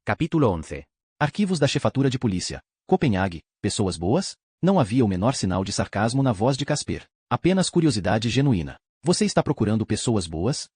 Capítulo 11. Arquivos da Chefatura de Polícia. Copenhague. Pessoas boas? Não havia o menor sinal de sarcasmo na voz de Casper. Apenas curiosidade genuína. Você está procurando pessoas boas?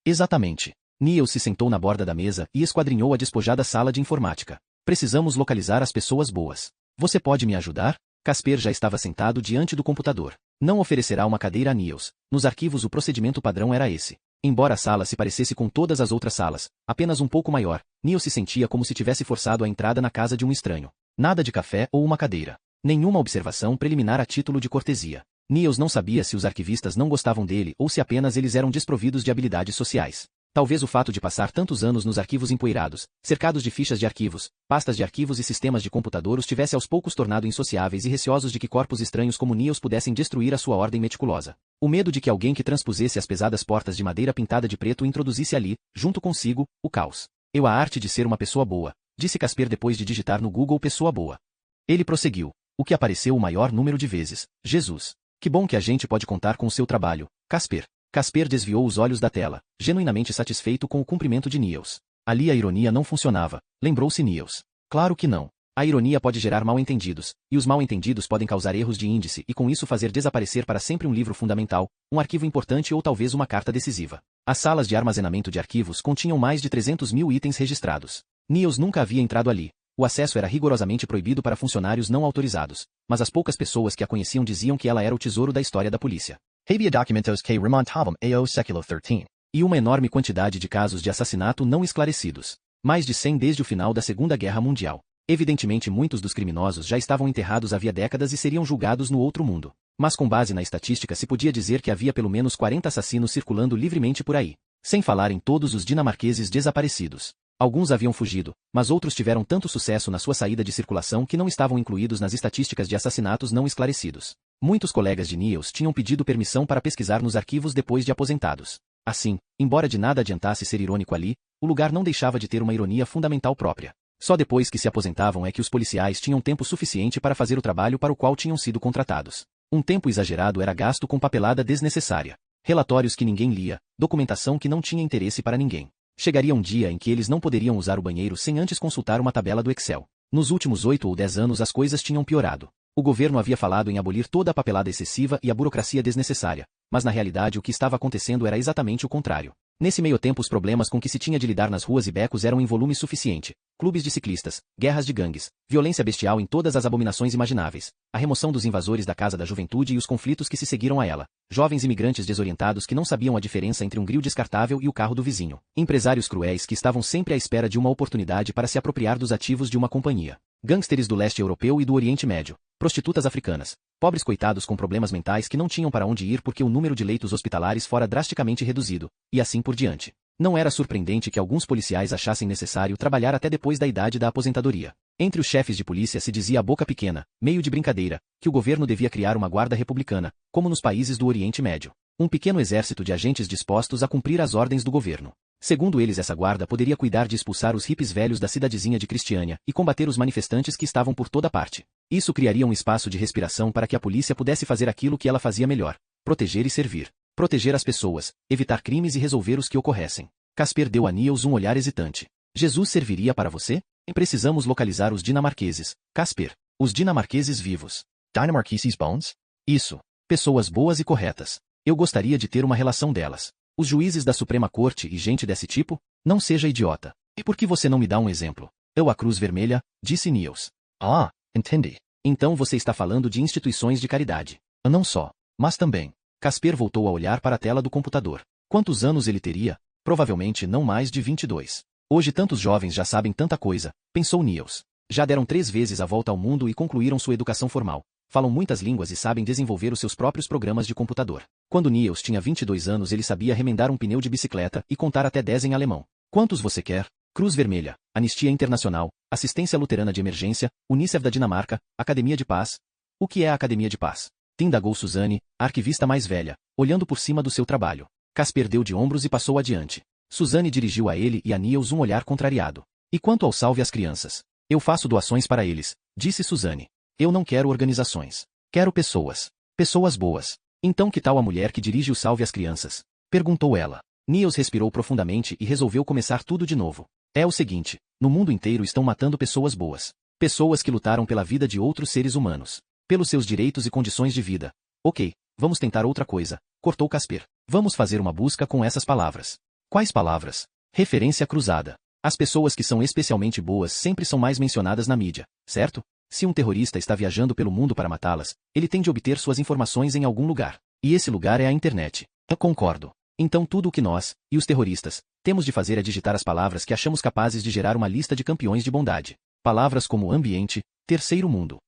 Exatamente. Niels se sentou na borda da mesa e esquadrinhou a despojada sala de informática. Precisamos localizar as pessoas boas. Você pode me ajudar? Casper já estava sentado diante do computador. Não oferecerá uma cadeira a Niels. Nos arquivos o procedimento padrão era esse. Embora a sala se parecesse com todas as outras salas, apenas um pouco maior, Niels se sentia como se tivesse forçado a entrada na casa de um estranho. Nada de café ou uma cadeira. Nenhuma observação preliminar a título de cortesia. Niels não sabia se os arquivistas não gostavam dele ou se apenas eles eram desprovidos de habilidades sociais. Talvez o fato de passar tantos anos nos arquivos empoeirados, cercados de fichas de arquivos, pastas de arquivos e sistemas de computador os tivesse aos poucos tornado insociáveis e receosos de que corpos estranhos como Niels pudessem destruir a sua ordem meticulosa. O medo de que alguém que transpusesse as pesadas portas de madeira pintada de preto introduzisse ali, junto consigo, o caos. A arte de ser uma pessoa boa, disse Casper depois de digitar no Google pessoa boa. Ele prosseguiu. O que apareceu o maior número de vezes. Jesus. Que bom que a gente pode contar com o seu trabalho, Casper. Casper desviou os olhos da tela, genuinamente satisfeito com o cumprimento de Niels. Ali a ironia não funcionava, lembrou-se Niels. Claro que não. A ironia pode gerar mal-entendidos, e os mal-entendidos podem causar erros de índice e com isso fazer desaparecer para sempre um livro fundamental, um arquivo importante ou talvez uma carta decisiva. As salas de armazenamento de arquivos continham mais de 300 mil itens registrados. Niels nunca havia entrado ali. O acesso era rigorosamente proibido para funcionários não autorizados, mas as poucas pessoas que a conheciam diziam que ela era o tesouro da história da polícia. Havia documentos que remontavam ao século XIII. E uma enorme quantidade de casos de assassinato não esclarecidos. Mais de 100 desde o final da Segunda Guerra Mundial. Evidentemente muitos dos criminosos já estavam enterrados havia décadas e seriam julgados no outro mundo. Mas com base na estatística se podia dizer que havia pelo menos 40 assassinos circulando livremente por aí. Sem falar em todos os dinamarqueses desaparecidos. Alguns haviam fugido, mas outros tiveram tanto sucesso na sua saída de circulação que não estavam incluídos nas estatísticas de assassinatos não esclarecidos. Muitos colegas de Niels tinham pedido permissão para pesquisar nos arquivos depois de aposentados. Assim, embora de nada adiantasse ser irônico ali, o lugar não deixava de ter uma ironia fundamental própria. Só depois que se aposentavam é que os policiais tinham tempo suficiente para fazer o trabalho para o qual tinham sido contratados. Um tempo exagerado era gasto com papelada desnecessária. Relatórios que ninguém lia, documentação que não tinha interesse para ninguém. Chegaria um dia em que eles não poderiam usar o banheiro sem antes consultar uma tabela do Excel. Nos últimos 8 ou 10 anos as coisas tinham piorado. O governo havia falado em abolir toda a papelada excessiva e a burocracia desnecessária, mas na realidade o que estava acontecendo era exatamente o contrário. Nesse meio tempo os problemas com que se tinha de lidar nas ruas e becos eram em volume suficiente. Clubes de ciclistas, guerras de gangues, violência bestial em todas as abominações imagináveis, a remoção dos invasores da casa da juventude e os conflitos que se seguiram a ela, jovens imigrantes desorientados que não sabiam a diferença entre um grill descartável e o carro do vizinho, empresários cruéis que estavam sempre à espera de uma oportunidade para se apropriar dos ativos de uma companhia, gangsters do leste europeu e do Oriente Médio, prostitutas africanas, pobres coitados com problemas mentais que não tinham para onde ir porque o número de leitos hospitalares fora drasticamente reduzido, e assim por diante. Não era surpreendente que alguns policiais achassem necessário trabalhar até depois da idade da aposentadoria. Entre os chefes de polícia se dizia a boca pequena, meio de brincadeira, que o governo devia criar uma guarda republicana, como nos países do Oriente Médio. Um pequeno exército de agentes dispostos a cumprir as ordens do governo. Segundo eles, essa guarda poderia cuidar de expulsar os hippies velhos da cidadezinha de Cristiânia e combater os manifestantes que estavam por toda parte. Isso criaria um espaço de respiração para que a polícia pudesse fazer aquilo que ela fazia melhor: proteger e servir. Proteger as pessoas, evitar crimes e resolver os que ocorressem. Casper deu a Niels um olhar hesitante. Jesus serviria para você? Precisamos localizar os dinamarqueses, Casper. Os dinamarqueses vivos. Dinamarqueses bons? Isso. Pessoas boas e corretas. Eu gostaria de ter uma relação delas. Os juízes da Suprema Corte e gente desse tipo? Não seja idiota. E por que você não me dá um exemplo? Eu a Cruz Vermelha, disse Niels. Ah, entendi. Então você está falando de instituições de caridade. Não só, mas também. Casper voltou a olhar para a tela do computador. Quantos anos ele teria? Provavelmente não mais de 22. Hoje tantos jovens já sabem tanta coisa, pensou Niels. Já deram 3 vezes a volta ao mundo e concluíram sua educação formal. Falam muitas línguas e sabem desenvolver os seus próprios programas de computador. Quando Niels tinha 22 anos ele sabia remendar um pneu de bicicleta e contar até 10 em alemão. Quantos você quer? Cruz Vermelha, Anistia Internacional, Assistência Luterana de Emergência, Unicef da Dinamarca, Academia de Paz. O que é a Academia de Paz? Indagou Suzane, a arquivista mais velha, olhando por cima do seu trabalho. Casper deu de ombros e passou adiante. Suzane dirigiu a ele e a Niels um olhar contrariado. E quanto ao Salve as Crianças? Eu faço doações para eles, disse Suzane. Eu não quero organizações. Quero pessoas. Pessoas boas. Então que tal a mulher que dirige o Salve as Crianças? Perguntou ela. Niels respirou profundamente e resolveu começar tudo de novo. É o seguinte, No mundo inteiro estão matando pessoas boas. Pessoas que lutaram pela vida de outros seres humanos. Pelos seus direitos e condições de vida. Ok, vamos tentar outra coisa, cortou Casper. Vamos fazer uma busca com essas palavras. Quais palavras? Referência cruzada. As pessoas que são especialmente boas sempre são mais mencionadas na mídia, certo? Se um terrorista está viajando pelo mundo para matá-las, ele tem de obter suas informações em algum lugar. E esse lugar é a internet. Eu concordo. Então tudo o que nós, e os terroristas, temos de fazer é digitar as palavras que achamos capazes de gerar uma lista de campeões de bondade. Palavras como ambiente, terceiro mundo.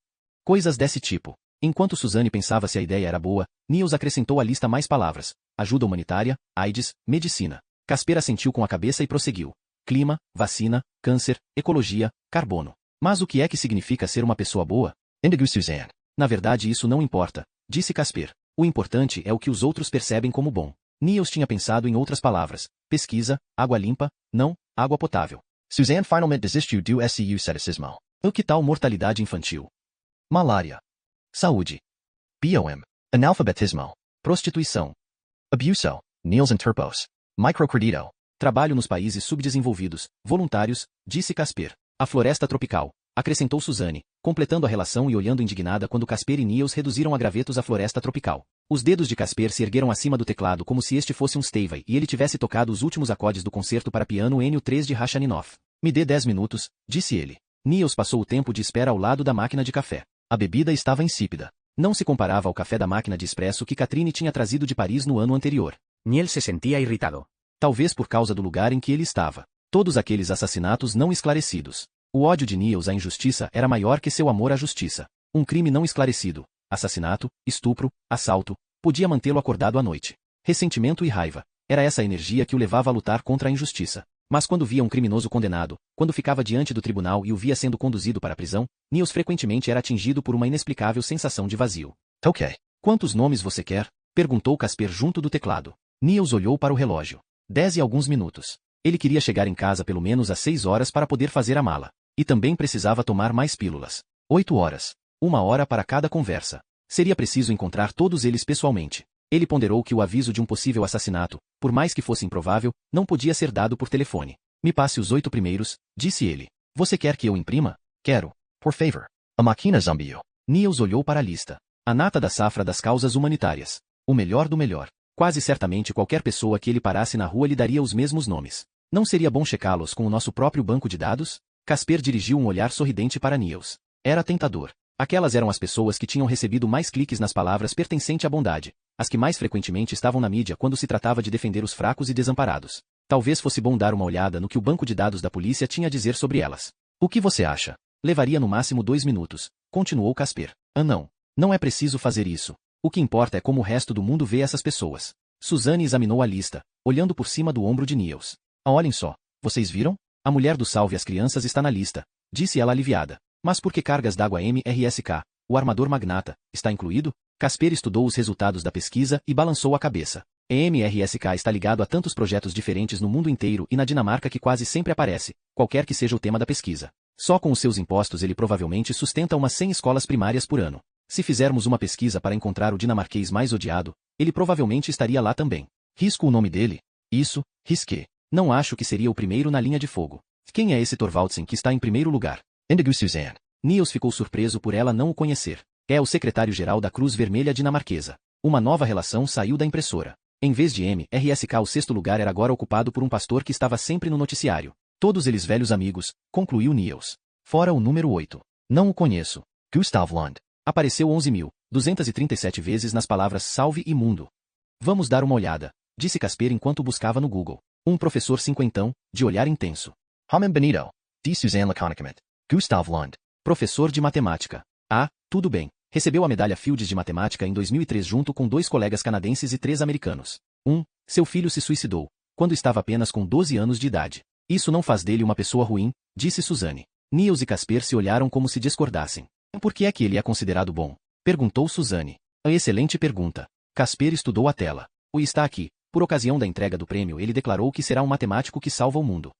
Coisas desse tipo. Enquanto Suzane pensava se a ideia era boa, Niels acrescentou à lista mais palavras. Ajuda humanitária, AIDS, medicina. Casper assentiu com a cabeça e prosseguiu. Clima, vacina, câncer, ecologia, carbono. Mas o que é que significa ser uma pessoa boa? Indigo Suzanne. Na verdade isso não importa, disse Casper. O importante é o que os outros percebem como bom. Niels tinha pensado em outras palavras. Pesquisa, água limpa, não, água potável. Suzanne finalmente desistiu do SCU ceticismo. O que tal mortalidade infantil? Malária. Saúde. BOM. Analfabetismo. Prostituição. Abuso. Niels interpos. Microcredito. Trabalho nos países subdesenvolvidos, voluntários, disse Casper. A floresta tropical, acrescentou Suzane, completando a relação e olhando indignada quando Casper e Niels reduziram a gravetos à floresta tropical. Os dedos de Casper se ergueram acima do teclado como se este fosse um Steinway e ele tivesse tocado os últimos acordes do concerto para piano NO3 de Rachmaninoff. Me dê 10 minutos, disse ele. Niels passou o tempo de espera ao lado da máquina de café. A bebida estava insípida. Não se comparava ao café da máquina de expresso que Catherine tinha trazido de Paris no ano anterior. Niels se sentia irritado. Talvez por causa do lugar em que ele estava. Todos aqueles assassinatos não esclarecidos. O ódio de Niels à injustiça era maior que seu amor à justiça. Um crime não esclarecido, assassinato, estupro, assalto, podia mantê-lo acordado à noite. Ressentimento e raiva. Era essa a energia que o levava a lutar contra a injustiça. Mas quando via um criminoso condenado, quando ficava diante do tribunal e o via sendo conduzido para a prisão, Niels frequentemente era atingido por uma inexplicável sensação de vazio. Ok. Quantos nomes você quer? Perguntou Casper junto do teclado. Niels olhou para o relógio. 10 e alguns minutos. Ele queria chegar em casa pelo menos às 6 horas para poder fazer a mala. E também precisava tomar mais pílulas. 8 horas. 1 hora para cada conversa. Seria preciso encontrar todos eles pessoalmente. Ele ponderou que o aviso de um possível assassinato, por mais que fosse improvável, não podia ser dado por telefone. Me passe os 8 primeiros, disse ele. Você quer que eu imprima? Quero. Por favor. A máquina zombie. Niels olhou para a lista. A nata da safra das causas humanitárias. O melhor do melhor. Quase certamente qualquer pessoa que ele parasse na rua lhe daria os mesmos nomes. Não seria bom checá-los com o nosso próprio banco de dados? Casper dirigiu um olhar sorridente para Niels. Era tentador. Aquelas eram as pessoas que tinham recebido mais cliques nas palavras pertencente à bondade, as que mais frequentemente estavam na mídia quando se tratava de defender os fracos e desamparados. Talvez fosse bom dar uma olhada no que o banco de dados da polícia tinha a dizer sobre elas. O que você acha? Levaria no máximo 2 minutos, continuou Casper. Não. Não é preciso fazer isso. O que importa é como o resto do mundo vê essas pessoas. Suzane examinou a lista, olhando por cima do ombro de Niels. Olhem só. Vocês viram? A mulher do Salve as Crianças está na lista, disse ela aliviada. Mas por que cargas d'água MRSK? O armador magnata, está incluído? Casper estudou os resultados da pesquisa e balançou a cabeça. MRSK está ligado a tantos projetos diferentes no mundo inteiro e na Dinamarca que quase sempre aparece, qualquer que seja o tema da pesquisa. Só com os seus impostos ele provavelmente sustenta umas 100 escolas primárias por ano. Se fizermos uma pesquisa para encontrar o dinamarquês mais odiado, ele provavelmente estaria lá também. Risco o nome dele? Isso, risqué. Não acho que seria o primeiro na linha de fogo. Quem é esse Thorvaldsen que está em primeiro lugar? Indigo Suzanne. Niels ficou surpreso por ela não o conhecer. É o secretário-geral da Cruz Vermelha dinamarquesa. Uma nova relação saiu da impressora. Em vez de MRSK, o 6º lugar era agora ocupado por um pastor que estava sempre no noticiário. Todos eles velhos amigos, concluiu Niels. Fora o número 8. Não o conheço. Gustav Lund. Apareceu 11.237 vezes nas palavras salve e mundo. Vamos dar uma olhada, disse Casper enquanto buscava no Google. Um professor cinquentão, de olhar intenso. Homem Benito. De Suzanne laconicamente. Gustav Lund. Professor de matemática. Ah, tudo bem. Recebeu a medalha Fields de matemática em 2003 junto com 2 colegas canadenses e 3 americanos. Seu filho se suicidou, quando estava apenas com 12 anos de idade. Isso não faz dele uma pessoa ruim, disse Suzane. Niels e Casper se olharam como se discordassem. Por que é que ele é considerado bom? Perguntou Suzane. Excelente pergunta. Casper estudou a tela. O está aqui. Por ocasião da entrega do prêmio ele declarou que será um matemático que salva o mundo.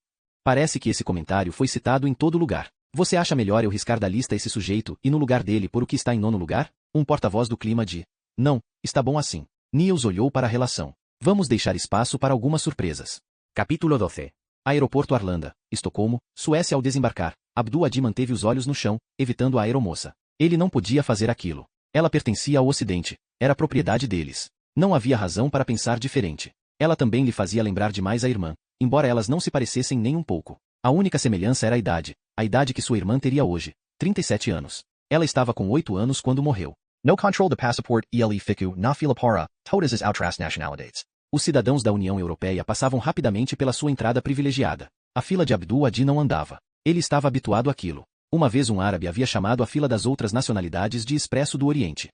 Parece que esse comentário foi citado em todo lugar. Você acha melhor eu riscar da lista esse sujeito e no lugar dele por o que está em 9º lugar? Um porta-voz do clima de... Não, está bom assim. Niels olhou para a relação. Vamos deixar espaço para algumas surpresas. Capítulo 12. Aeroporto Arlanda, Estocolmo, Suécia. Ao desembarcar, Abdul-Hadi manteve os olhos no chão, evitando a aeromoça. Ele não podia fazer aquilo. Ela pertencia ao Ocidente, era propriedade deles. Não havia razão para pensar diferente. Ela também lhe fazia lembrar demais a irmã, embora elas não se parecessem nem um pouco. A única semelhança era a idade que sua irmã teria hoje, 37 anos. Ela estava com 8 anos quando morreu. No control de passaporte ele fico na fila para todas as outras nacionalidades. Os cidadãos da União Europeia passavam rapidamente pela sua entrada privilegiada. A fila de Abdul-Hadi não andava. Ele estava habituado àquilo. Uma vez um árabe havia chamado a fila das outras nacionalidades de Expresso do Oriente.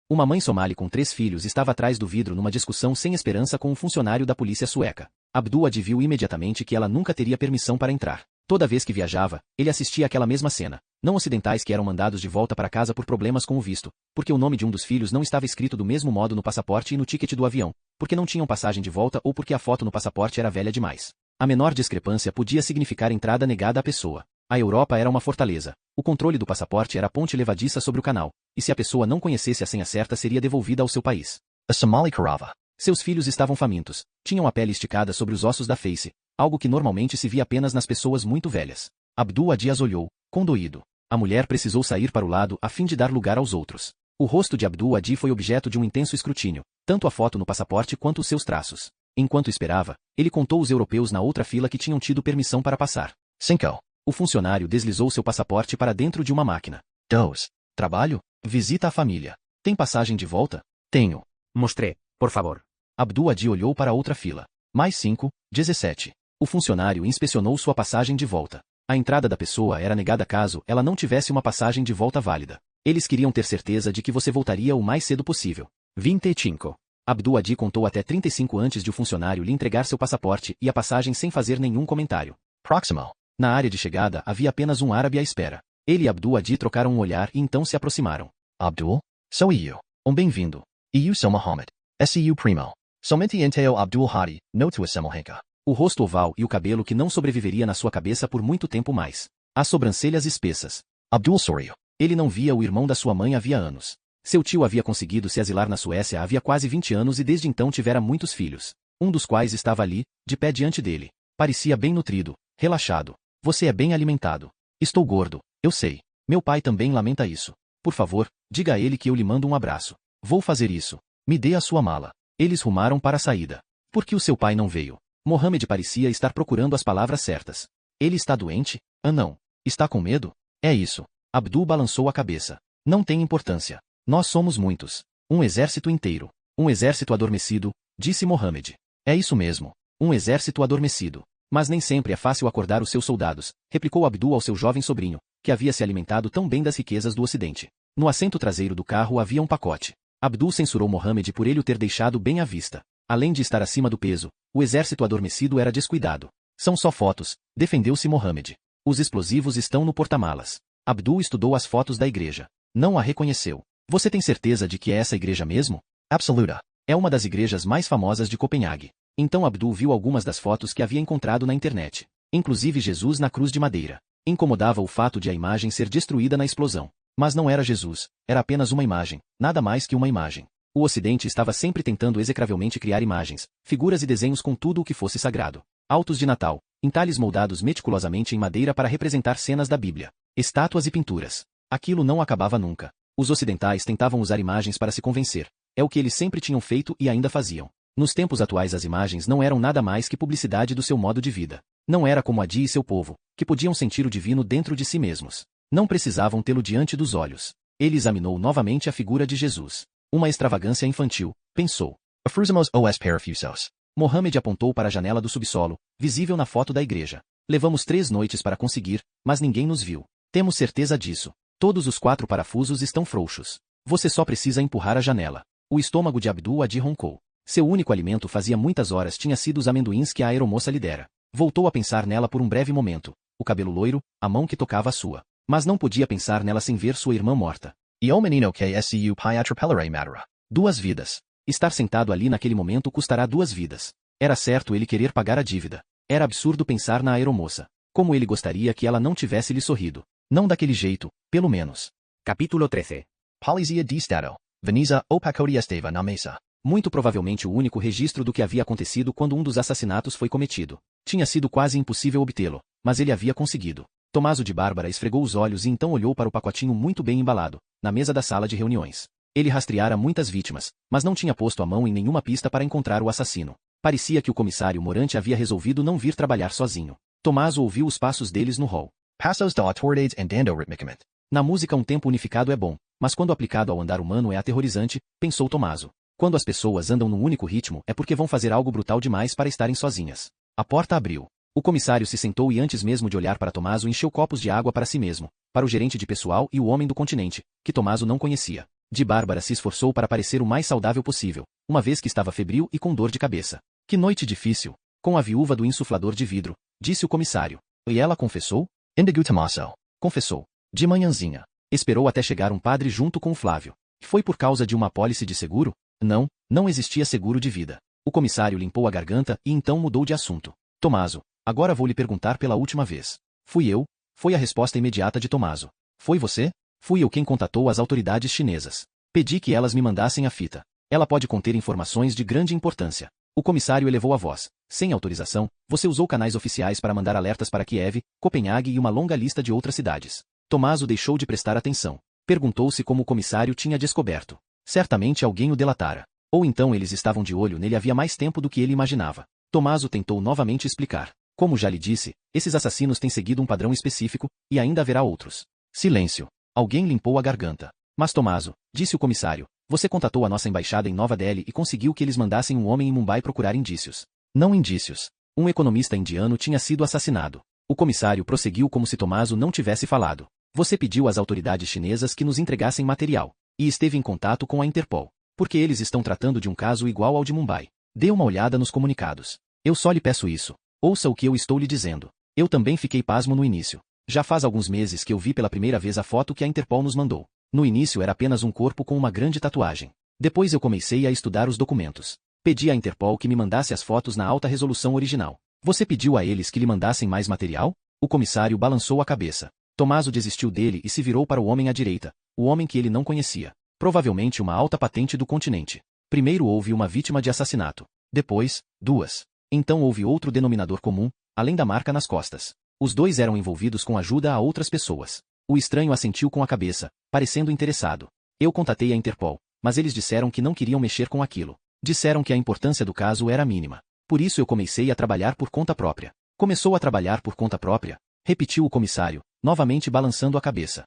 Uma mãe somali com 3 filhos estava atrás do vidro numa discussão sem esperança com um funcionário da polícia sueca. Abdul-Hadi viu imediatamente que ela nunca teria permissão para entrar. Toda vez que viajava, ele assistia àquela mesma cena. Não ocidentais que eram mandados de volta para casa por problemas com o visto, porque o nome de um dos filhos não estava escrito do mesmo modo no passaporte e no ticket do avião, porque não tinham passagem de volta ou porque a foto no passaporte era velha demais. A menor discrepância podia significar entrada negada à pessoa. A Europa era uma fortaleza. O controle do passaporte era a ponte levadiça sobre o canal, e se a pessoa não conhecesse a senha certa seria devolvida ao seu país. A Somali Karava. Seus filhos estavam famintos, tinham a pele esticada sobre os ossos da face, algo que normalmente se via apenas nas pessoas muito velhas. Abdul-Hadi as olhou, condoído. A mulher precisou sair para o lado a fim de dar lugar aos outros. O rosto de Abdul-Hadi foi objeto de um intenso escrutínio, tanto a foto no passaporte quanto os seus traços. Enquanto esperava, ele contou os europeus na outra fila que tinham tido permissão para passar. 5. O funcionário deslizou seu passaporte para dentro de uma máquina. 2. Trabalho? Visita à família. Tem passagem de volta? Tenho. Mostré, por favor. Abdul-Hadi olhou para outra fila. Mais 5, 17. O funcionário inspecionou sua passagem de volta. A entrada da pessoa era negada caso ela não tivesse uma passagem de volta válida. Eles queriam ter certeza de que você voltaria o mais cedo possível. 25. Abdul-Hadi contou até 35 antes de o funcionário lhe entregar seu passaporte e a passagem sem fazer nenhum comentário. Proximal. Na área de chegada havia apenas um árabe à espera. Ele e Abdul-Hadi trocaram um olhar e então se aproximaram. Abdul? Sou eu. Bem-vindo. Eu sou Mohammed. Esse primo. Somente enteo Abdul-Hadi, no tua semelhança. O rosto oval e o cabelo que não sobreviveria na sua cabeça por muito tempo mais. As sobrancelhas espessas. Abdul Sorio. Ele não via o irmão da sua mãe havia anos. Seu tio havia conseguido se asilar na Suécia havia quase 20 anos e desde então tivera muitos filhos. Um dos quais estava ali, de pé diante dele. Parecia bem nutrido, relaxado. Você é bem alimentado. Estou gordo, eu sei. Meu pai também lamenta isso. Por favor, diga a ele que eu lhe mando um abraço. Vou fazer isso. Me dê a sua mala. Eles rumaram para a saída. Por que o seu pai não veio? Mohammed parecia estar procurando as palavras certas. Ele está doente? Ah não. Está com medo? É isso. Abdul balançou a cabeça. Não tem importância. Nós somos muitos. Um exército inteiro. Um exército adormecido, disse Mohammed. É isso mesmo. Um exército adormecido. Mas nem sempre é fácil acordar os seus soldados, replicou Abdul ao seu jovem sobrinho, que havia se alimentado tão bem das riquezas do Ocidente. No assento traseiro do carro havia um pacote. Abdul censurou Mohammed por ele o ter deixado bem à vista. Além de estar acima do peso, o exército adormecido era descuidado. São só fotos, defendeu-se Mohammed. Os explosivos estão no porta-malas. Abdul estudou as fotos da igreja. Não a reconheceu. Você tem certeza de que é essa igreja mesmo? Absoluta. É uma das igrejas mais famosas de Copenhague. Então Abdul viu algumas das fotos que havia encontrado na internet. Inclusive Jesus na cruz de madeira. Incomodava o fato de a imagem ser destruída na explosão. Mas não era Jesus, era apenas uma imagem, nada mais que uma imagem. O Ocidente estava sempre tentando execravelmente criar imagens, figuras e desenhos com tudo o que fosse sagrado. Autos de Natal, entalhes moldados meticulosamente em madeira para representar cenas da Bíblia. Estátuas e pinturas. Aquilo não acabava nunca. Os ocidentais tentavam usar imagens para se convencer. É o que eles sempre tinham feito e ainda faziam. Nos tempos atuais as imagens não eram nada mais que publicidade do seu modo de vida. Não era como Adi e seu povo, que podiam sentir o divino dentro de si mesmos. Não precisavam tê-lo diante dos olhos. Ele examinou novamente a figura de Jesus. Uma extravagância infantil, pensou. Afrusamos os parafusos. Mohammed apontou para a janela do subsolo, visível na foto da igreja. Levamos 3 noites para conseguir, mas ninguém nos viu. Temos certeza disso. Todos os 4 parafusos estão frouxos. Você só precisa empurrar a janela. O estômago de Abdul-Hadi roncou. Seu único alimento fazia muitas horas tinha sido os amendoins que a aeromoça lhe dera. Voltou a pensar nela por um breve momento. O cabelo loiro, a mão que tocava a sua. Mas não podia pensar nela sem ver sua irmã morta. E o menino que su pai atropelarei madura. 2 vidas. Estar sentado ali naquele momento custará 2 vidas. Era certo ele querer pagar a dívida. Era absurdo pensar na aeromoça. Como ele gostaria que ela não tivesse lhe sorrido. Não daquele jeito, pelo menos. Capítulo 13. Polizia de Estado. Veneza o pacote estava na mesa. Muito provavelmente o único registro do que havia acontecido quando um dos assassinatos foi cometido. Tinha sido quase impossível obtê-lo, mas ele havia conseguido. Tommaso de Bárbara esfregou os olhos e então olhou para o pacotinho muito bem embalado, na mesa da sala de reuniões. Ele rastreara muitas vítimas, mas não tinha posto a mão em nenhuma pista para encontrar o assassino. Parecia que o comissário Morante havia resolvido não vir trabalhar sozinho. Tommaso ouviu os passos deles no hall. Passos da autoridades andando ritmicamente. Na música um tempo unificado é bom, mas quando aplicado ao andar humano é aterrorizante, pensou Tommaso. Quando as pessoas andam num único ritmo é porque vão fazer algo brutal demais para estarem sozinhas. A porta abriu. O comissário se sentou e antes mesmo de olhar para Tommaso encheu copos de água para si mesmo, para o gerente de pessoal e o homem do continente, que Tommaso não conhecia. De Bárbara se esforçou para parecer o mais saudável possível, uma vez que estava febril e com dor de cabeça. Que noite difícil. Com a viúva do insuflador de vidro, disse o comissário. E ela confessou? Indigo Tommaso. Confessou. De manhãzinha. Esperou até chegar um padre junto com o Flávio. Foi por causa de uma apólice de seguro? Não, não existia seguro de vida. O comissário limpou a garganta e então mudou de assunto. Tommaso, agora vou lhe perguntar pela última vez. Fui eu? Foi a resposta imediata de Tommaso. Foi você? Fui eu quem contatou as autoridades chinesas. Pedi que elas me mandassem a fita. Ela pode conter informações de grande importância. O comissário elevou a voz. Sem autorização, você usou canais oficiais para mandar alertas para Kiev, Copenhague e uma longa lista de outras cidades. Tommaso deixou de prestar atenção. Perguntou-se como o comissário tinha descoberto. Certamente alguém o delatara. Ou então eles estavam de olho nele havia mais tempo do que ele imaginava. Tommaso tentou novamente explicar. Como já lhe disse, esses assassinos têm seguido um padrão específico, e ainda haverá outros. Silêncio. Alguém limpou a garganta. Mas Tommaso, disse o comissário, você contatou a nossa embaixada em Nova Delhi e conseguiu que eles mandassem um homem em Mumbai procurar indícios. Não indícios. Um economista indiano tinha sido assassinado. O comissário prosseguiu como se Tommaso não tivesse falado. Você pediu às autoridades chinesas que nos entregassem material. E esteve em contato com a Interpol. Porque eles estão tratando de um caso igual ao de Mumbai. Dê uma olhada nos comunicados. Eu só lhe peço isso. Ouça o que eu estou lhe dizendo. Eu também fiquei pasmo no início. Já faz alguns meses que eu vi pela primeira vez a foto que a Interpol nos mandou. No início era apenas um corpo com uma grande tatuagem. Depois eu comecei a estudar os documentos. Pedi à Interpol que me mandasse as fotos na alta resolução original. Você pediu a eles que lhe mandassem mais material? O comissário balançou a cabeça. Tommaso desistiu dele e se virou para o homem à direita, o homem que ele não conhecia. Provavelmente uma alta patente do continente. Primeiro houve uma vítima de assassinato. Depois, duas. Então houve outro denominador comum, além da marca nas costas. Os dois eram envolvidos com ajuda a outras pessoas. O estranho assentiu com a cabeça, parecendo interessado. Eu contatei a Interpol, mas eles disseram que não queriam mexer com aquilo. Disseram que a importância do caso era mínima. Por isso eu comecei a trabalhar por conta própria. Começou a trabalhar por conta própria? Repetiu o comissário, novamente balançando a cabeça.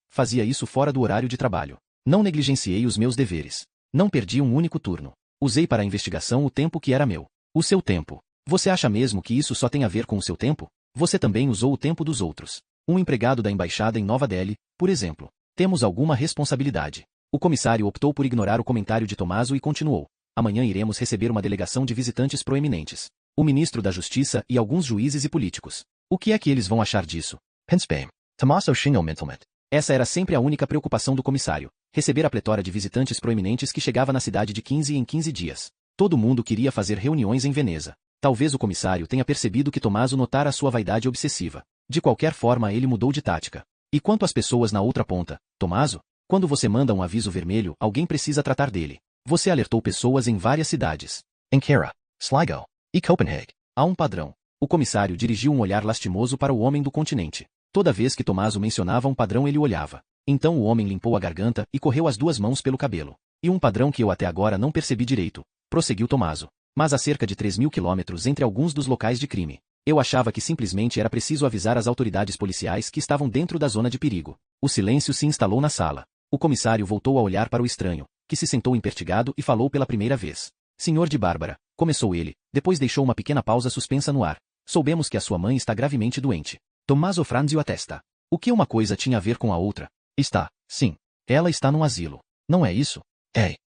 Fazia isso fora do horário de trabalho. Não negligenciei os meus deveres. Não perdi um único turno. Usei para a investigação o tempo que era meu. O seu tempo. Você acha mesmo que isso só tem a ver com o seu tempo? Você também usou o tempo dos outros. Um empregado da embaixada em Nova Delhi, por exemplo. Temos alguma responsabilidade. O comissário optou por ignorar o comentário de Tommaso e continuou. Amanhã iremos receber uma delegação de visitantes proeminentes. O ministro da Justiça e alguns juízes e políticos. O que é que eles vão achar disso? Pense bem. Tommaso xingou mentalmente. Essa era sempre a única preocupação do comissário. Receber a pletora de visitantes proeminentes que chegava na cidade de 15 em 15 dias. Todo mundo queria fazer reuniões em Veneza. Talvez o comissário tenha percebido que Tommaso notara a sua vaidade obsessiva. De qualquer forma ele mudou de tática. E quanto às pessoas na outra ponta, Tommaso? Quando você manda um aviso vermelho, alguém precisa tratar dele. Você alertou pessoas em várias cidades. Ankara, Sligo e Copenhague. Há um padrão. O comissário dirigiu um olhar lastimoso para o homem do continente. Toda vez que Tommaso mencionava um padrão ele olhava. Então o homem limpou a garganta e correu as duas mãos pelo cabelo. E um padrão que eu até agora não percebi direito. Prosseguiu Tommaso. Mas há cerca de 3.000 quilômetros entre alguns dos locais de crime. Eu achava que simplesmente era preciso avisar as autoridades policiais que estavam dentro da zona de perigo. O silêncio se instalou na sala. O comissário voltou a olhar para o estranho, que se sentou impertigado e falou pela primeira vez. Senhor de Bárbara, começou ele, depois deixou uma pequena pausa suspensa no ar. Soubemos que a sua mãe está gravemente doente. Tommaso franziu a testa. O que uma coisa tinha a ver com a outra? Está, sim. Ela está num asilo. Não é isso?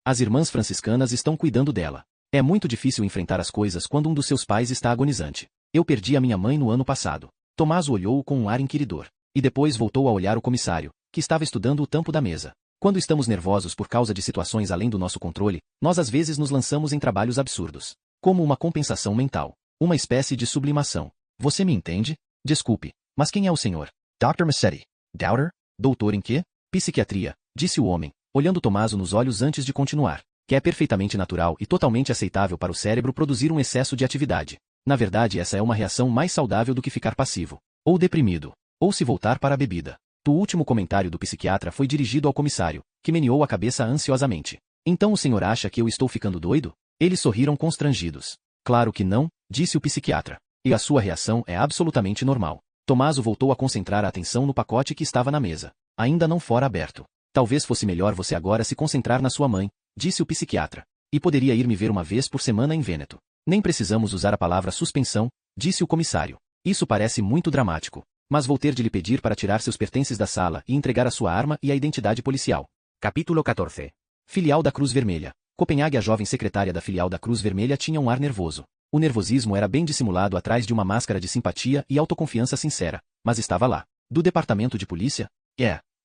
As irmãs franciscanas estão cuidando dela. É muito difícil enfrentar as coisas quando um dos seus pais está agonizante. Eu perdi a minha mãe no ano passado. Tommaso olhou-o com um ar inquiridor. E depois voltou a olhar o comissário, que estava estudando o tampo da mesa. Quando estamos nervosos por causa de situações além do nosso controle, nós às vezes nos lançamos em trabalhos absurdos. Como uma compensação mental. Uma espécie de sublimação. Você me entende? Desculpe, mas quem é o senhor? Dr. Massetti. Doubter? Doutor em quê? Psiquiatria, disse o homem, olhando Tommaso nos olhos antes de continuar. que é perfeitamente natural e totalmente aceitável para o cérebro produzir um excesso de atividade. Na verdade, essa é uma reação mais saudável do que ficar passivo, ou deprimido, ou se voltar para a bebida. O último comentário do psiquiatra foi dirigido ao comissário, que meneou a cabeça ansiosamente. Então o senhor acha que eu estou ficando doido? Eles sorriram constrangidos. Claro que não, disse o psiquiatra. E a sua reação é absolutamente normal. Tomaso voltou a concentrar a atenção no pacote que estava na mesa. Ainda não fora aberto. Talvez fosse melhor você agora se concentrar na sua mãe, disse o psiquiatra. E poderia ir me ver uma vez por semana em Vêneto. Nem precisamos usar a palavra suspensão, disse o comissário. Isso parece muito dramático. Mas vou ter de lhe pedir para tirar seus pertences da sala e entregar a sua arma e a identidade policial. Capítulo 14. Filial da Cruz Vermelha. Copenhague. A jovem secretária da filial da Cruz Vermelha tinha um ar nervoso. O nervosismo era bem dissimulado atrás de uma máscara de simpatia e autoconfiança sincera, mas estava lá. Do departamento de polícia?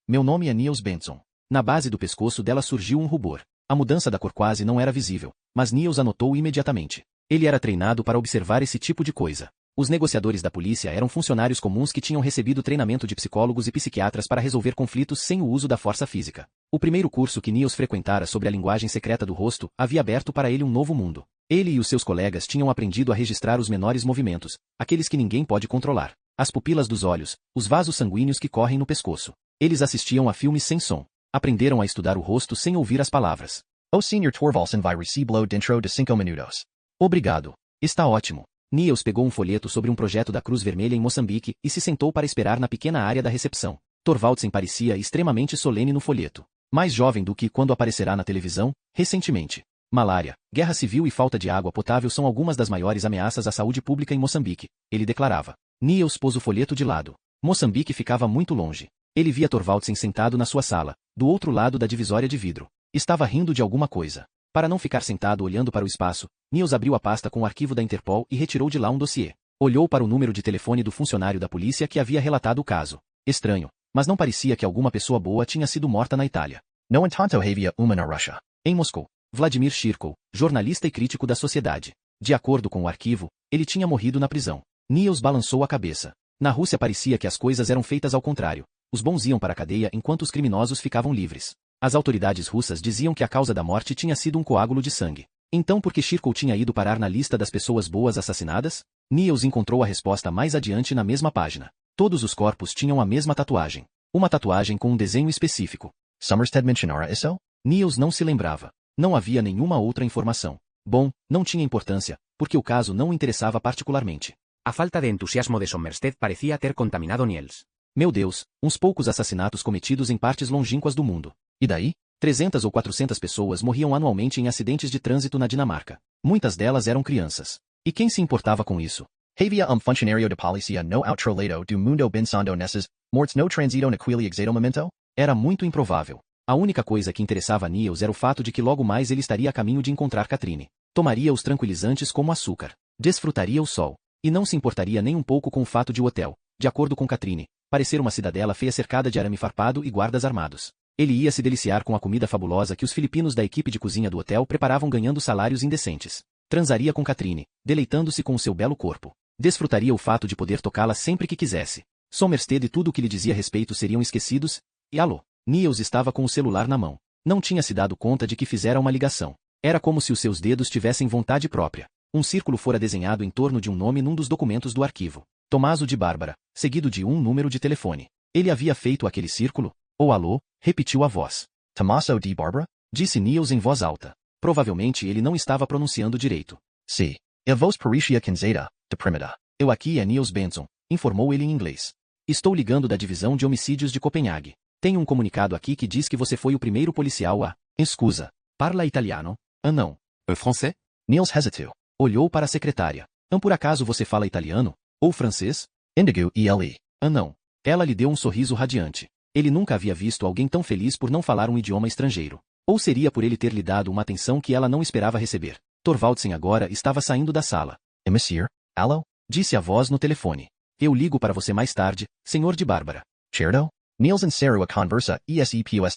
Meu nome é Niels Benson. Na base do pescoço dela surgiu um rubor. A mudança da cor quase não era visível, mas Niels anotou imediatamente. Ele era treinado para observar esse tipo de coisa. Os negociadores da polícia eram funcionários comuns que tinham recebido treinamento de psicólogos e psiquiatras para resolver conflitos sem o uso da força física. O primeiro curso que Niels frequentara sobre a linguagem secreta do rosto havia aberto para ele um novo mundo. Ele e os seus colegas tinham aprendido a registrar os menores movimentos, aqueles que ninguém pode controlar. As pupilas dos olhos, os vasos sanguíneos que correm no pescoço. Eles assistiam a filmes sem som. Aprenderam a estudar o rosto sem ouvir as palavras. O Sr. Torvaldsen vai receber dentro de 5 minutos. Obrigado. Está ótimo. Niels pegou um folheto sobre um projeto da Cruz Vermelha em Moçambique e se sentou para esperar na pequena área da recepção. Torvaldsen parecia extremamente solene no folheto. Mais jovem do que quando aparecerá na televisão, recentemente. Malária, guerra civil e falta de água potável são algumas das maiores ameaças à saúde pública em Moçambique, ele declarava. Niels pôs o folheto de lado. Moçambique ficava muito longe. Ele via Torvaldsen sentado na sua sala, do outro lado da divisória de vidro. Estava rindo de alguma coisa. Para não ficar sentado olhando para o espaço, Niels abriu a pasta com o arquivo da Interpol e retirou de lá um dossiê. Olhou para o número de telefone do funcionário da polícia que havia relatado o caso. Estranho, mas não parecia que alguma pessoa boa tinha sido morta na Itália. No entanto havia uma na Rússia. Em Moscou, Vladimir Shirkov, jornalista e crítico da sociedade. De acordo com o arquivo, ele tinha morrido na prisão. Niels balançou a cabeça. Na Rússia parecia que as coisas eram feitas ao contrário. Os bons iam para a cadeia enquanto os criminosos ficavam livres. As autoridades russas diziam que a causa da morte tinha sido um coágulo de sangue. Então por que Shirkov tinha ido parar na lista das pessoas boas assassinadas? Niels encontrou a resposta mais adiante na mesma página. Todos os corpos tinham a mesma tatuagem. Uma tatuagem com um desenho específico. Somerstead mencionara isso? Niels não se lembrava. Não havia nenhuma outra informação. Bom, não tinha importância, porque o caso não o interessava particularmente. A falta de entusiasmo de Somerset parecía ter contaminado Niels. Meu Deus, uns poucos assassinatos cometidos em partes longínquas do mundo. E daí? 300 ou 400 pessoas morriam anualmente em acidentes de trânsito na Dinamarca. Muitas delas eram crianças. E quem se importava com isso? Havia funcionário de polícia no outro do mundo pensando nesses mortes no transito naquele exato momento? Era muito improvável. A única coisa que interessava a Niels era o fato de que logo mais ele estaria a caminho de encontrar Katrine. Tomaria os tranquilizantes como açúcar. Desfrutaria o sol. E não se importaria nem um pouco com o fato de o hotel, de acordo com Katrine, parecer uma cidadela feia cercada de arame farpado e guardas armados. Ele ia se deliciar com a comida fabulosa que os filipinos da equipe de cozinha do hotel preparavam ganhando salários indecentes. Transaria com Katrine, deleitando-se com o seu belo corpo. Desfrutaria o fato de poder tocá-la sempre que quisesse. Somerstead e tudo o que lhe dizia a respeito seriam esquecidos. E alô? Niels estava com o celular na mão. Não tinha se dado conta de que fizera uma ligação. Era como se os seus dedos tivessem vontade própria. Um círculo fora desenhado em torno de um nome num dos documentos do arquivo. Tomaso de Bárbara, seguido de um número de telefone. Ele havia feito aquele círculo? Ou alô? Repetiu a voz. Tommaso de Bárbara? Disse Niels em voz alta. Provavelmente ele não estava pronunciando direito. Sim. A voz parecia cansada, deprimida. Eu aqui é Niels Benson, informou ele em inglês. Estou ligando da divisão de homicídios de Copenhague. Tenho um comunicado aqui que diz que você foi o primeiro policial a... Escusa. Parla italiano? Ah não. Français? Niels hesitou. Olhou para a secretária. Por acaso você fala italiano? Ou francês? Indigo ele. Ah não. Ela lhe deu um sorriso radiante. Ele nunca havia visto alguém tão feliz por não falar um idioma estrangeiro. Ou seria por ele ter lhe dado uma atenção que ela não esperava receber. Torvaldsen agora estava saindo da sala. Monsieur, alô? Disse a voz no telefone. Eu ligo para você mais tarde, senhor de Bárbara. Certo? Niels encerrou a conversa e SEPOS.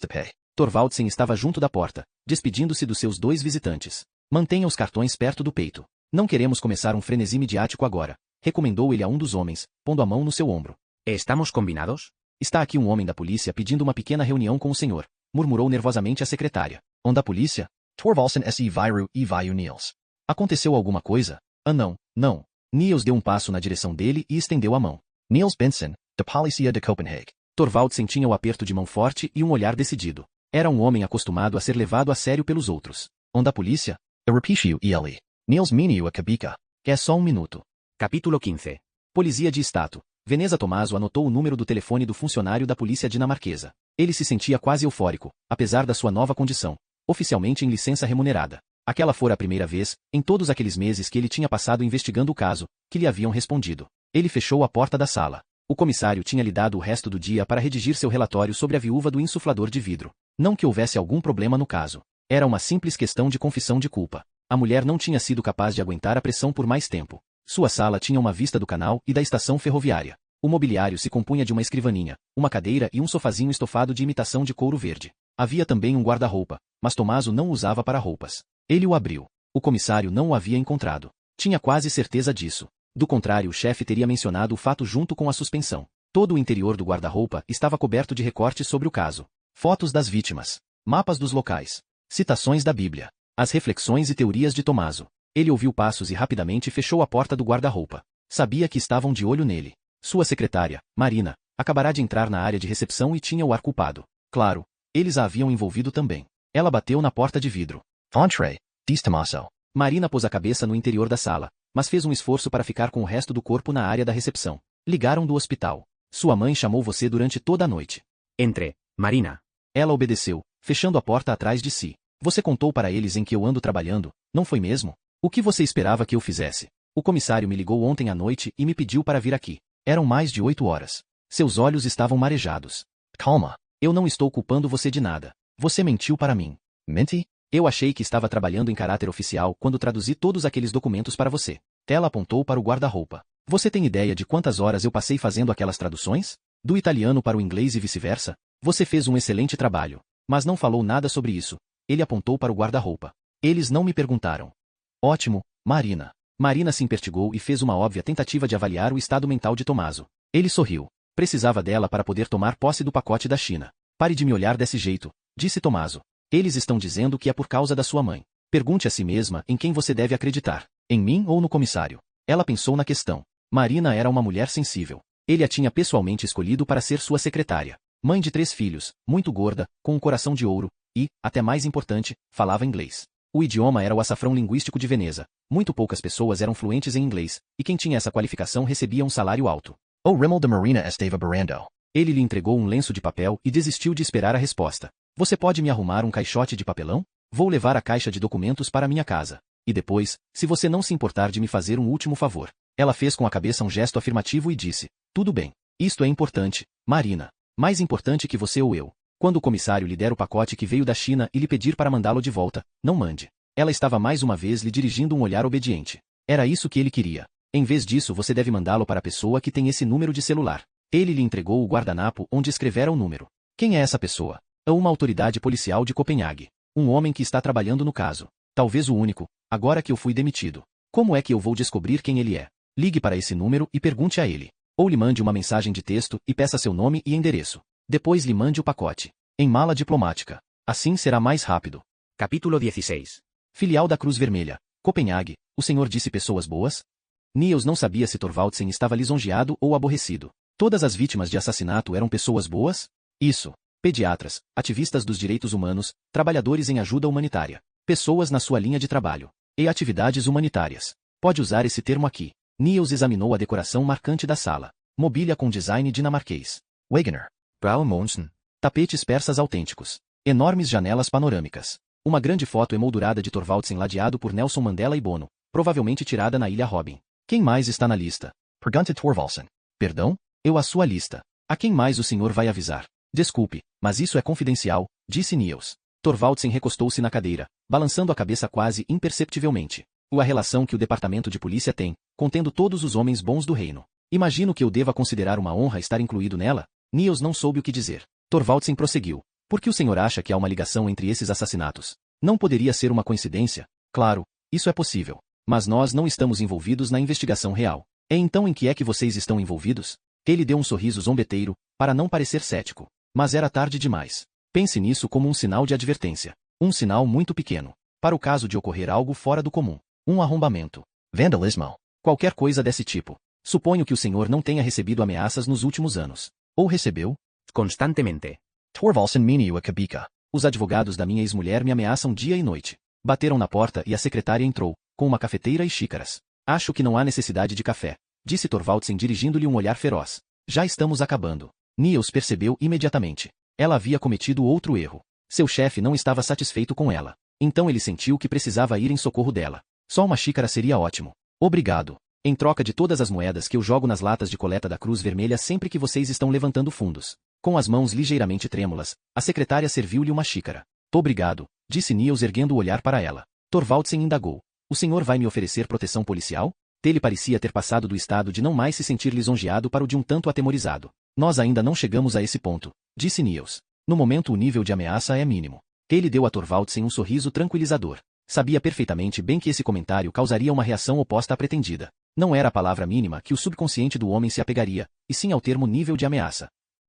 Torvaldsen estava junto da porta, despedindo-se dos seus dois visitantes. Mantenha os cartões perto do peito. Não queremos começar um frenesi midiático agora, recomendou ele a um dos homens, pondo a mão no seu ombro. Estamos combinados? Está aqui um homem da polícia pedindo uma pequena reunião com o senhor, murmurou nervosamente a secretária. Da polícia? Torvaldsen se viru e viu Niels. Aconteceu alguma coisa? Ah não, não. Niels deu um passo na direção dele e estendeu a mão. Niels Benson, de Policia de Copenhague. Torvaldsen tinha o aperto de mão forte e um olhar decidido. Era um homem acostumado a ser levado a sério pelos outros. Da polícia? Eu repetio ele. Niels Miniu a Cabica. É só um minuto. Capítulo 15. Polizia de Estado. Veneza Tommaso anotou o número do telefone do funcionário da polícia dinamarquesa. Ele se sentia quase eufórico, apesar da sua nova condição, oficialmente em licença remunerada. Aquela fora a primeira vez, em todos aqueles meses que ele tinha passado investigando o caso, que lhe haviam respondido. Ele fechou a porta da sala. O comissário tinha lhe dado o resto do dia para redigir seu relatório sobre a viúva do insuflador de vidro. Não que houvesse algum problema no caso. Era uma simples questão de confissão de culpa. A mulher não tinha sido capaz de aguentar a pressão por mais tempo. Sua sala tinha uma vista do canal e da estação ferroviária. O mobiliário se compunha de uma escrivaninha, uma cadeira e um sofazinho estofado de imitação de couro verde. Havia também um guarda-roupa, mas Tommaso não usava para roupas. Ele o abriu. O comissário não o havia encontrado. Tinha quase certeza disso. Do contrário, o chefe teria mencionado o fato junto com a suspensão. Todo o interior do guarda-roupa estava coberto de recortes sobre o caso. Fotos das vítimas. Mapas dos locais. Citações da Bíblia. As reflexões e teorias de Tommaso. Ele ouviu passos e rapidamente fechou a porta do guarda-roupa. Sabia que estavam de olho nele. Sua secretária, Marina, acabará de entrar na área de recepção e tinha o ar culpado. Claro, eles a haviam envolvido também. Ela bateu na porta de vidro. Entrez, diz Tommaso. Marina pôs a cabeça no interior da sala, mas fez um esforço para ficar com o resto do corpo na área da recepção. Ligaram do hospital. Sua mãe chamou você durante toda a noite. Entre, Marina. Ela obedeceu, fechando a porta atrás de si. Você contou para eles em que eu ando trabalhando, não foi mesmo? O que você esperava que eu fizesse? O comissário me ligou ontem à noite e me pediu para vir aqui. Eram mais de 8 horas. Seus olhos estavam marejados. Calma. Eu não estou culpando você de nada. Você mentiu para mim. Menti? Eu achei que estava trabalhando em caráter oficial quando traduzi todos aqueles documentos para você. Ela apontou para o guarda-roupa. Você tem ideia de quantas horas eu passei fazendo aquelas traduções? Do italiano para o inglês e vice-versa? Você fez um excelente trabalho. Mas não falou nada sobre isso. Ele apontou para o guarda-roupa. Eles não me perguntaram. Ótimo, Marina. Marina se impertigou e fez uma óbvia tentativa de avaliar o estado mental de Tommaso. Ele sorriu. Precisava dela para poder tomar posse do pacote da China. Pare de me olhar desse jeito, disse Tommaso. Eles estão dizendo que é por causa da sua mãe. Pergunte a si mesma em quem você deve acreditar. Em mim ou no comissário? Ela pensou na questão. Marina era uma mulher sensível. Ele a tinha pessoalmente escolhido para ser sua secretária. Mãe de 3 filhos, muito gorda, com um coração de ouro, e, até mais importante, falava inglês. O idioma era o açafrão linguístico de Veneza. Muito poucas pessoas eram fluentes em inglês, e quem tinha essa qualificação recebia um salário alto. O Rimmel de Marina estava barando. Ele lhe entregou um lenço de papel e desistiu de esperar a resposta. Você pode me arrumar um caixote de papelão? Vou levar a caixa de documentos para minha casa. E depois, se você não se importar de me fazer um último favor. Ela fez com a cabeça um gesto afirmativo e disse, tudo bem. Isto é importante, Marina. Mais importante que você ou eu. Quando o comissário lhe der o pacote que veio da China e lhe pedir para mandá-lo de volta, não mande. Ela estava mais uma vez lhe dirigindo um olhar obediente. Era isso que ele queria. Em vez disso, você deve mandá-lo para a pessoa que tem esse número de celular. Ele lhe entregou o guardanapo onde escrevera o número. Quem é essa pessoa? É uma autoridade policial de Copenhague. Um homem que está trabalhando no caso. Talvez o único, agora que eu fui demitido. Como é que eu vou descobrir quem ele é? Ligue para esse número e pergunte a ele. Ou lhe mande uma mensagem de texto e peça seu nome e endereço. Depois lhe mande o pacote. Em mala diplomática. Assim será mais rápido. Capítulo 16. Filial da Cruz Vermelha. Copenhague. O senhor disse pessoas boas? Niels não sabia se Thorvaldsen estava lisonjeado ou aborrecido. Todas as vítimas de assassinato eram pessoas boas? Isso. Pediatras, ativistas dos direitos humanos, trabalhadores em ajuda humanitária. Pessoas na sua linha de trabalho. E atividades humanitárias. Pode usar esse termo aqui. Niels examinou a decoração marcante da sala. Mobília com design dinamarquês. Wegener. Paul Monsen. Tapetes persas autênticos. Enormes janelas panorâmicas. Uma grande foto emoldurada de Thorvaldsen ladeado por Nelson Mandela e Bono, provavelmente tirada na Ilha Robin. Quem mais está na lista? Pergunta Thorvaldsen. Perdão? Eu a sua lista. A quem mais o senhor vai avisar? Desculpe, mas isso é confidencial, disse Niels. Thorvaldsen recostou-se na cadeira, balançando a cabeça quase imperceptivelmente. A relação que o departamento de polícia tem, contendo todos os homens bons do reino. Imagino que eu deva considerar uma honra estar incluído nela? Niels não soube o que dizer. Thorvaldsen prosseguiu. Por que o senhor acha que há uma ligação entre esses assassinatos? Não poderia ser uma coincidência? Claro, isso é possível. Mas nós não estamos envolvidos na investigação real. É então em que é que vocês estão envolvidos? Ele deu um sorriso zombeteiro, para não parecer cético. Mas era tarde demais. Pense nisso como um sinal de advertência. Um sinal muito pequeno. Para o caso de ocorrer algo fora do comum. Um arrombamento. Vandalismo. Qualquer coisa desse tipo. Suponho que o senhor não tenha recebido ameaças nos últimos anos. Ou recebeu? Constantemente. Torvaldsen Miniu a Kabika. Os advogados da minha ex-mulher me ameaçam dia e noite. Bateram na porta e a secretária entrou, com uma cafeteira e xícaras. Acho que não há necessidade de café, disse Torvaldsen dirigindo-lhe um olhar feroz. Já estamos acabando. Niels percebeu imediatamente. Ela havia cometido outro erro. Seu chefe não estava satisfeito com ela. Então ele sentiu que precisava ir em socorro dela. Só uma xícara seria ótimo. Obrigado. Em troca de todas as moedas que eu jogo nas latas de coleta da Cruz Vermelha sempre que vocês estão levantando fundos. Com as mãos ligeiramente trêmulas, a secretária serviu-lhe uma xícara. Obrigado, disse Niels erguendo o olhar para ela. Torvaldsen indagou. O senhor vai me oferecer proteção policial? Ele parecia ter passado do estado de não mais se sentir lisonjeado para o de um tanto atemorizado. Nós ainda não chegamos a esse ponto, disse Niels. No momento o nível de ameaça é mínimo. Ele deu a Torvaldsen um sorriso tranquilizador. Sabia perfeitamente bem que esse comentário causaria uma reação oposta à pretendida. Não era a palavra mínima que o subconsciente do homem se apegaria, e sim ao termo nível de ameaça.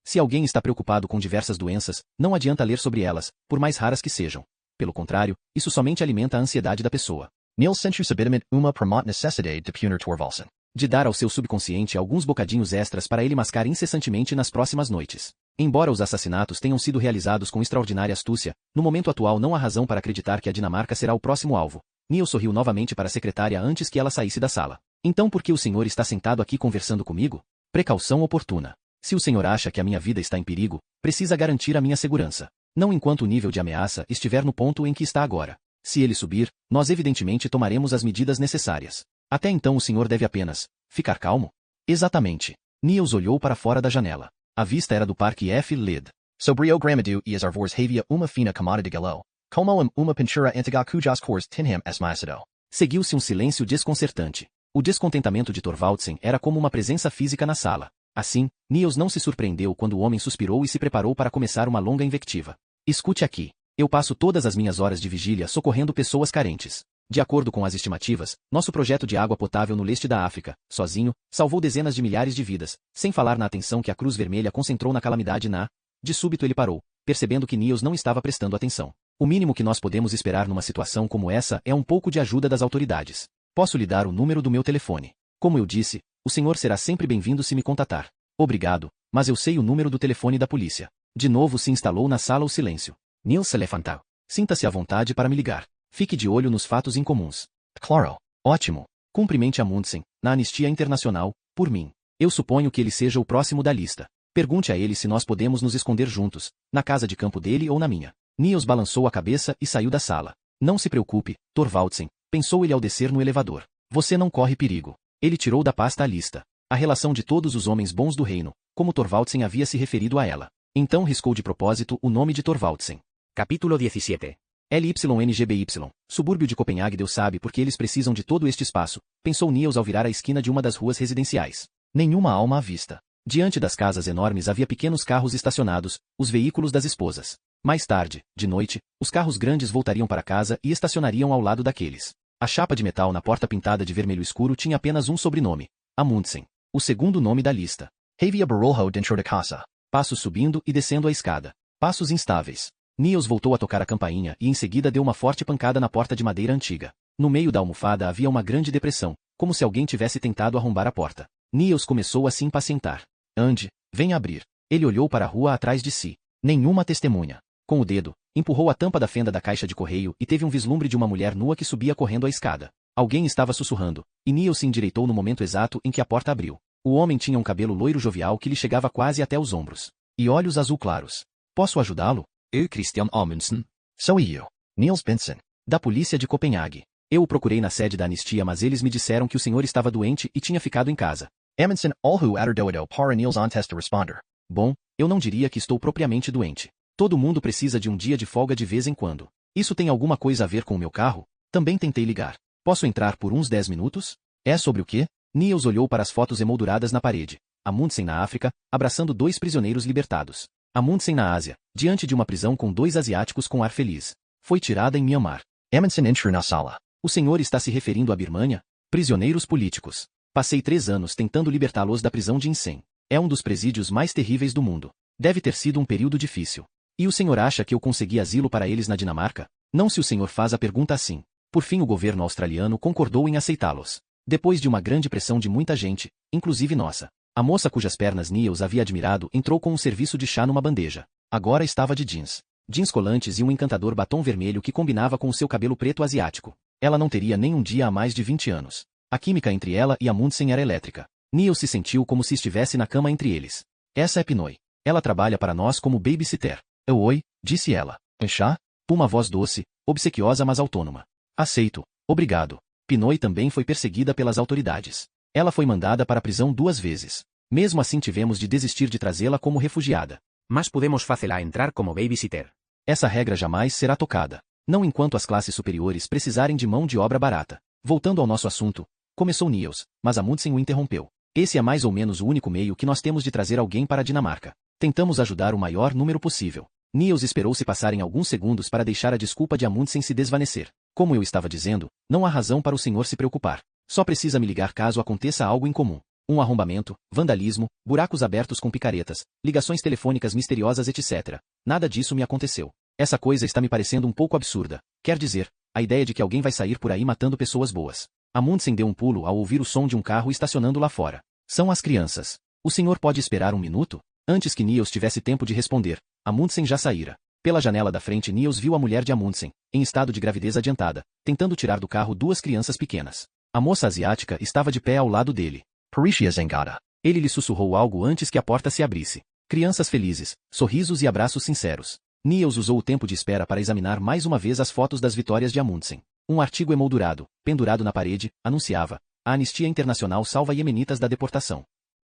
Se alguém está preocupado com diversas doenças, não adianta ler sobre elas, por mais raras que sejam. Pelo contrário, isso somente alimenta a ansiedade da pessoa. Niels sentiu sabidamente uma prompt necessidade de punir Torvaldsen. De dar ao seu subconsciente alguns bocadinhos extras para ele mascar incessantemente nas próximas noites. Embora os assassinatos tenham sido realizados com extraordinária astúcia, no momento atual não há razão para acreditar que a Dinamarca será o próximo alvo. Niels sorriu novamente para a secretária antes que ela saísse da sala. Então por que o senhor está sentado aqui conversando comigo? Precaução oportuna. Se o senhor acha que a minha vida está em perigo, precisa garantir a minha segurança. Não enquanto o nível de ameaça estiver no ponto em que está agora. Se ele subir, nós evidentemente tomaremos as medidas necessárias. Até então o senhor deve apenas ficar calmo? Exatamente. Niels olhou para fora da janela. A vista era do Parque F. Lid. Sobrio gramadu e as arvores havia uma fina camada de galo, como uma pintura antiga cujas cores tinham esmaecido. Seguiu-se um silêncio desconcertante. O descontentamento de Torvaldsen era como uma presença física na sala. Assim, Niels não se surpreendeu quando o homem suspirou e se preparou para começar uma longa invectiva. Escute aqui. Eu passo todas as minhas horas de vigília socorrendo pessoas carentes. De acordo com as estimativas, nosso projeto de água potável no leste da África, sozinho, salvou dezenas de milhares de vidas, sem falar na atenção que a Cruz Vermelha concentrou na calamidade na... De súbito ele parou, percebendo que Niels não estava prestando atenção. O mínimo que nós podemos esperar numa situação como essa é um pouco de ajuda das autoridades. Posso lhe dar o número do meu telefone. Como eu disse, o senhor será sempre bem-vindo se me contatar. Obrigado, mas eu sei o número do telefone da polícia. De novo se instalou na sala o silêncio. Niels se levantou. Sinta-se à vontade para me ligar. Fique de olho nos fatos incomuns. Claro. Ótimo. Cumprimente Amundsen, na Anistia Internacional, por mim. Eu suponho que ele seja o próximo da lista. Pergunte a ele se nós podemos nos esconder juntos, na casa de campo dele ou na minha. Niels balançou a cabeça e saiu da sala. Não se preocupe, Torvaldsen, pensou ele ao descer no elevador. Você não corre perigo. Ele tirou da pasta a lista. A relação de todos os homens bons do reino, como Torvaldsen havia se referido a ela. Então riscou de propósito o nome de Torvaldsen. Capítulo 17. LYNGBY, subúrbio de Copenhague. Deus sabe porque eles precisam de todo este espaço, pensou Niels ao virar a esquina de uma das ruas residenciais. Nenhuma alma à vista. Diante das casas enormes havia pequenos carros estacionados, os veículos das esposas. Mais tarde, de noite, os carros grandes voltariam para casa e estacionariam ao lado daqueles. A chapa de metal na porta pintada de vermelho escuro tinha apenas um sobrenome: Amundsen. O segundo nome da lista. Havia barulho dentro da casa. Passos subindo e descendo a escada. Passos instáveis. Niels voltou a tocar a campainha e em seguida deu uma forte pancada na porta de madeira antiga. No meio da almofada havia uma grande depressão, como se alguém tivesse tentado arrombar a porta. Niels começou a se impacientar. Ande, venha abrir. Ele olhou para a rua atrás de si. Nenhuma testemunha. Com o dedo, empurrou a tampa da fenda da caixa de correio e teve um vislumbre de uma mulher nua que subia correndo a escada. Alguém estava sussurrando, e Niels se endireitou no momento exato em que a porta abriu. O homem tinha um cabelo loiro jovial que lhe chegava quase até os ombros. E olhos azul claros. Posso ajudá-lo? Eu, Christian Amundsen. Sou eu. Niels Benson. Da polícia de Copenhague. Eu o procurei na sede da Anistia, mas eles me disseram que o senhor estava doente e tinha ficado em casa. Amundsen, alhu aderdoado para Niels Antesta responder. Bom, eu não diria que estou propriamente doente. Todo mundo precisa de um dia de folga de vez em quando. Isso tem alguma coisa a ver com o meu carro? Também tentei ligar. Posso entrar por uns 10 minutos? É sobre o quê? Niels olhou para as fotos emolduradas na parede. Amundsen na África, abraçando 2 prisioneiros libertados. Amundsen na Ásia, diante de uma prisão com 2 asiáticos com ar feliz. Foi tirada em Myanmar. Amundsen entrou na sala. O senhor está se referindo à Birmânia? Prisioneiros políticos. Passei 3 anos tentando libertá-los da prisão de Insen. É um dos presídios mais terríveis do mundo. Deve ter sido um período difícil. E o senhor acha que eu consegui asilo para eles na Dinamarca? Não se o senhor faz a pergunta assim. Por fim o governo australiano concordou em aceitá-los. Depois de uma grande pressão de muita gente, inclusive nossa. A moça cujas pernas Niels havia admirado entrou com um serviço de chá numa bandeja. Agora estava de jeans colantes e um encantador batom vermelho que combinava com o seu cabelo preto asiático. Ela não teria nem um dia há mais de 20 anos. A química entre ela e Amundsen era elétrica. Niels se sentiu como se estivesse na cama entre eles. Essa é Pinoy. Ela trabalha para nós como babysitter. Oi, disse ela. Chá? Uma voz doce, obsequiosa mas autônoma. Aceito, obrigado. Pinoy também foi perseguida pelas autoridades. Ela foi mandada para a prisão 2 vezes. Mesmo assim tivemos de desistir de trazê-la como refugiada. Mas podemos fazê-la entrar como babysitter. Essa regra jamais será tocada. Não enquanto as classes superiores precisarem de mão de obra barata. Voltando ao nosso assunto, começou Niels, mas Amundsen o interrompeu. Esse é mais ou menos o único meio que nós temos de trazer alguém para a Dinamarca. Tentamos ajudar o maior número possível. Niels esperou se passarem alguns segundos para deixar a desculpa de Amundsen se desvanecer. Como eu estava dizendo, não há razão para o senhor se preocupar. Só precisa me ligar caso aconteça algo incomum. Um arrombamento, vandalismo, buracos abertos com picaretas, ligações telefônicas misteriosas etc. Nada disso me aconteceu. Essa coisa está me parecendo um pouco absurda. Quer dizer, a ideia de que alguém vai sair por aí matando pessoas boas. Amundsen deu um pulo ao ouvir o som de um carro estacionando lá fora. São as crianças. O senhor pode esperar um minuto? Antes que Niels tivesse tempo de responder, Amundsen já saíra. Pela janela da frente Niels viu a mulher de Amundsen, em estado de gravidez adiantada, tentando tirar do carro 2 crianças pequenas. A moça asiática estava de pé ao lado dele. Parishia Zangada. Ele lhe sussurrou algo antes que a porta se abrisse. Crianças felizes, sorrisos e abraços sinceros. Niels usou o tempo de espera para examinar mais uma vez as fotos das vitórias de Amundsen. Um artigo emoldurado, pendurado na parede, anunciava: a Anistia Internacional salva iemenitas da deportação.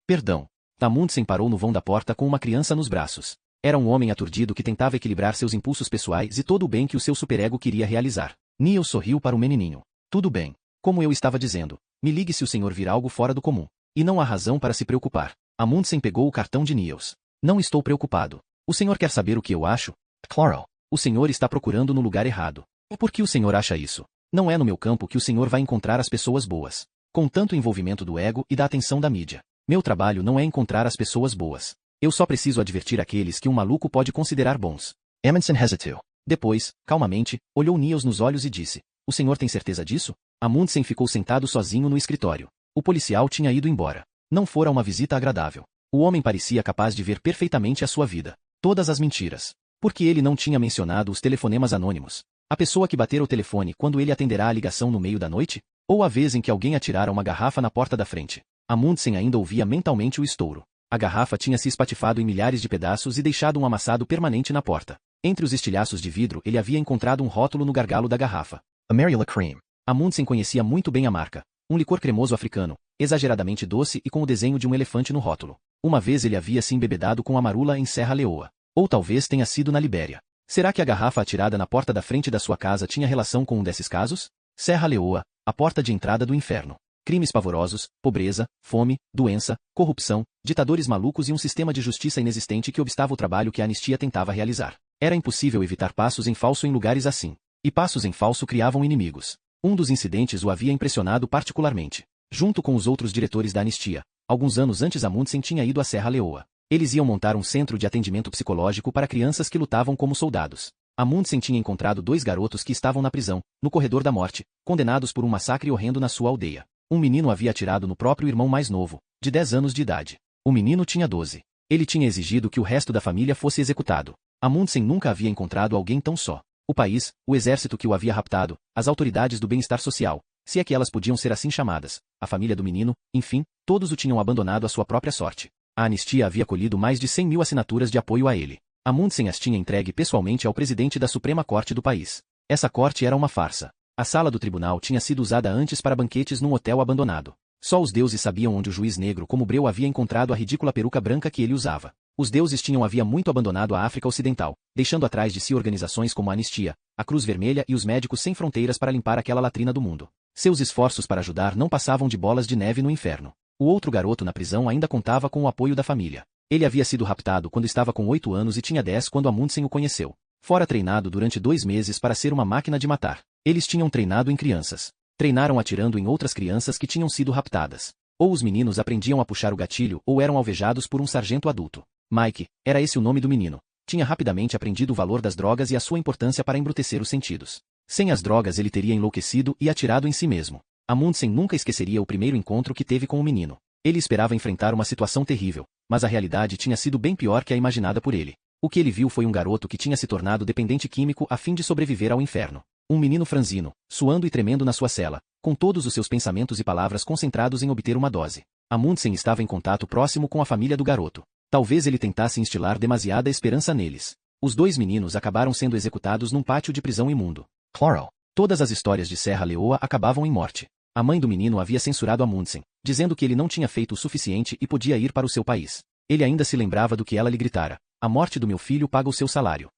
Perdão. Amundsen parou no vão da porta com uma criança nos braços. Era um homem aturdido que tentava equilibrar seus impulsos pessoais e todo o bem que o seu superego queria realizar. Niels sorriu para o menininho. Tudo bem. Como eu estava dizendo, me ligue se o senhor vir algo fora do comum. E não há razão para se preocupar. Amundsen pegou o cartão de Niels. Não estou preocupado. O senhor quer saber o que eu acho? Claro. O senhor está procurando no lugar errado. Por que o senhor acha isso? Não é no meu campo que o senhor vai encontrar as pessoas boas. Com tanto envolvimento do ego e da atenção da mídia. Meu trabalho não é encontrar as pessoas boas. Eu só preciso advertir aqueles que um maluco pode considerar bons. Amundsen hesitou. Depois, calmamente, olhou Niels nos olhos e disse: o senhor tem certeza disso? Amundsen ficou sentado sozinho no escritório. O policial tinha ido embora. Não fora uma visita agradável. O homem parecia capaz de ver perfeitamente a sua vida. Todas as mentiras. Porque ele não tinha mencionado os telefonemas anônimos. A pessoa que batera o telefone quando ele atenderá a ligação no meio da noite? Ou a vez em que alguém atirara uma garrafa na porta da frente? Amundsen ainda ouvia mentalmente o estouro. A garrafa tinha se espatifado em milhares de pedaços e deixado um amassado permanente na porta. Entre os estilhaços de vidro ele havia encontrado um rótulo no gargalo da garrafa. Amarilla Cream. Amundsen conhecia muito bem a marca. Um licor cremoso africano, exageradamente doce e com o desenho de um elefante no rótulo. Uma vez ele havia se embebedado com amarula em Serra Leoa. Ou talvez tenha sido na Libéria. Será que a garrafa atirada na porta da frente da sua casa tinha relação com um desses casos? Serra Leoa, a porta de entrada do inferno. Crimes pavorosos, pobreza, fome, doença, corrupção, ditadores malucos e um sistema de justiça inexistente que obstava o trabalho que a Anistia tentava realizar. Era impossível evitar passos em falso em lugares assim. E passos em falso criavam inimigos. Um dos incidentes o havia impressionado particularmente. Junto com os outros diretores da Anistia, alguns anos antes Amundsen tinha ido à Serra Leoa. Eles iam montar um centro de atendimento psicológico para crianças que lutavam como soldados. Amundsen tinha encontrado 2 garotos que estavam na prisão, no corredor da morte, condenados por um massacre horrendo na sua aldeia. Um menino havia atirado no próprio irmão mais novo, de 10 anos de idade. O menino tinha 12. Ele tinha exigido que o resto da família fosse executado. Amundsen nunca havia encontrado alguém tão só. O país, o exército que o havia raptado, as autoridades do bem-estar social, se é que elas podiam ser assim chamadas, a família do menino, enfim, todos o tinham abandonado à sua própria sorte. A Anistia havia colhido mais de 100.000 assinaturas de apoio a ele. Amundsen as tinha entregue pessoalmente ao presidente da Suprema Corte do país. Essa corte era uma farsa. A sala do tribunal tinha sido usada antes para banquetes num hotel abandonado. Só os deuses sabiam onde o juiz negro como Breu havia encontrado a ridícula peruca branca que ele usava. Os deuses tinham havia muito abandonado a África Ocidental, deixando atrás de si organizações como a Anistia, a Cruz Vermelha e os Médicos Sem Fronteiras para limpar aquela latrina do mundo. Seus esforços para ajudar não passavam de bolas de neve no inferno. O outro garoto na prisão ainda contava com o apoio da família. Ele havia sido raptado quando estava com 8 anos e tinha 10 quando Amundsen o conheceu. Fora treinado durante 2 meses para ser uma máquina de matar. Eles tinham treinado em crianças. Treinaram atirando em outras crianças que tinham sido raptadas. Ou os meninos aprendiam a puxar o gatilho ou eram alvejados por um sargento adulto. Mike, era esse o nome do menino. tinha rapidamente aprendido o valor das drogas e a sua importância para embrutecer os sentidos. Sem as drogas ele teria enlouquecido e atirado em si mesmo. Amundsen nunca esqueceria o primeiro encontro que teve com o menino. Ele esperava enfrentar uma situação terrível, mas a realidade tinha sido bem pior que a imaginada por ele. O que ele viu foi um garoto que tinha se tornado dependente químico a fim de sobreviver ao inferno. Um menino franzino, suando e tremendo na sua cela, com todos os seus pensamentos e palavras concentrados em obter uma dose. Amundsen estava em contato próximo com a família do garoto. Talvez ele tentasse instilar demasiada esperança neles. Os dois meninos acabaram sendo executados num pátio de prisão imundo. Claro. Todas as histórias de Serra Leoa acabavam em morte. A mãe do menino havia censurado Amundsen, dizendo que ele não tinha feito o suficiente e podia ir para o seu país. Ele ainda se lembrava do que ela lhe gritara: "A morte do meu filho paga o seu salário."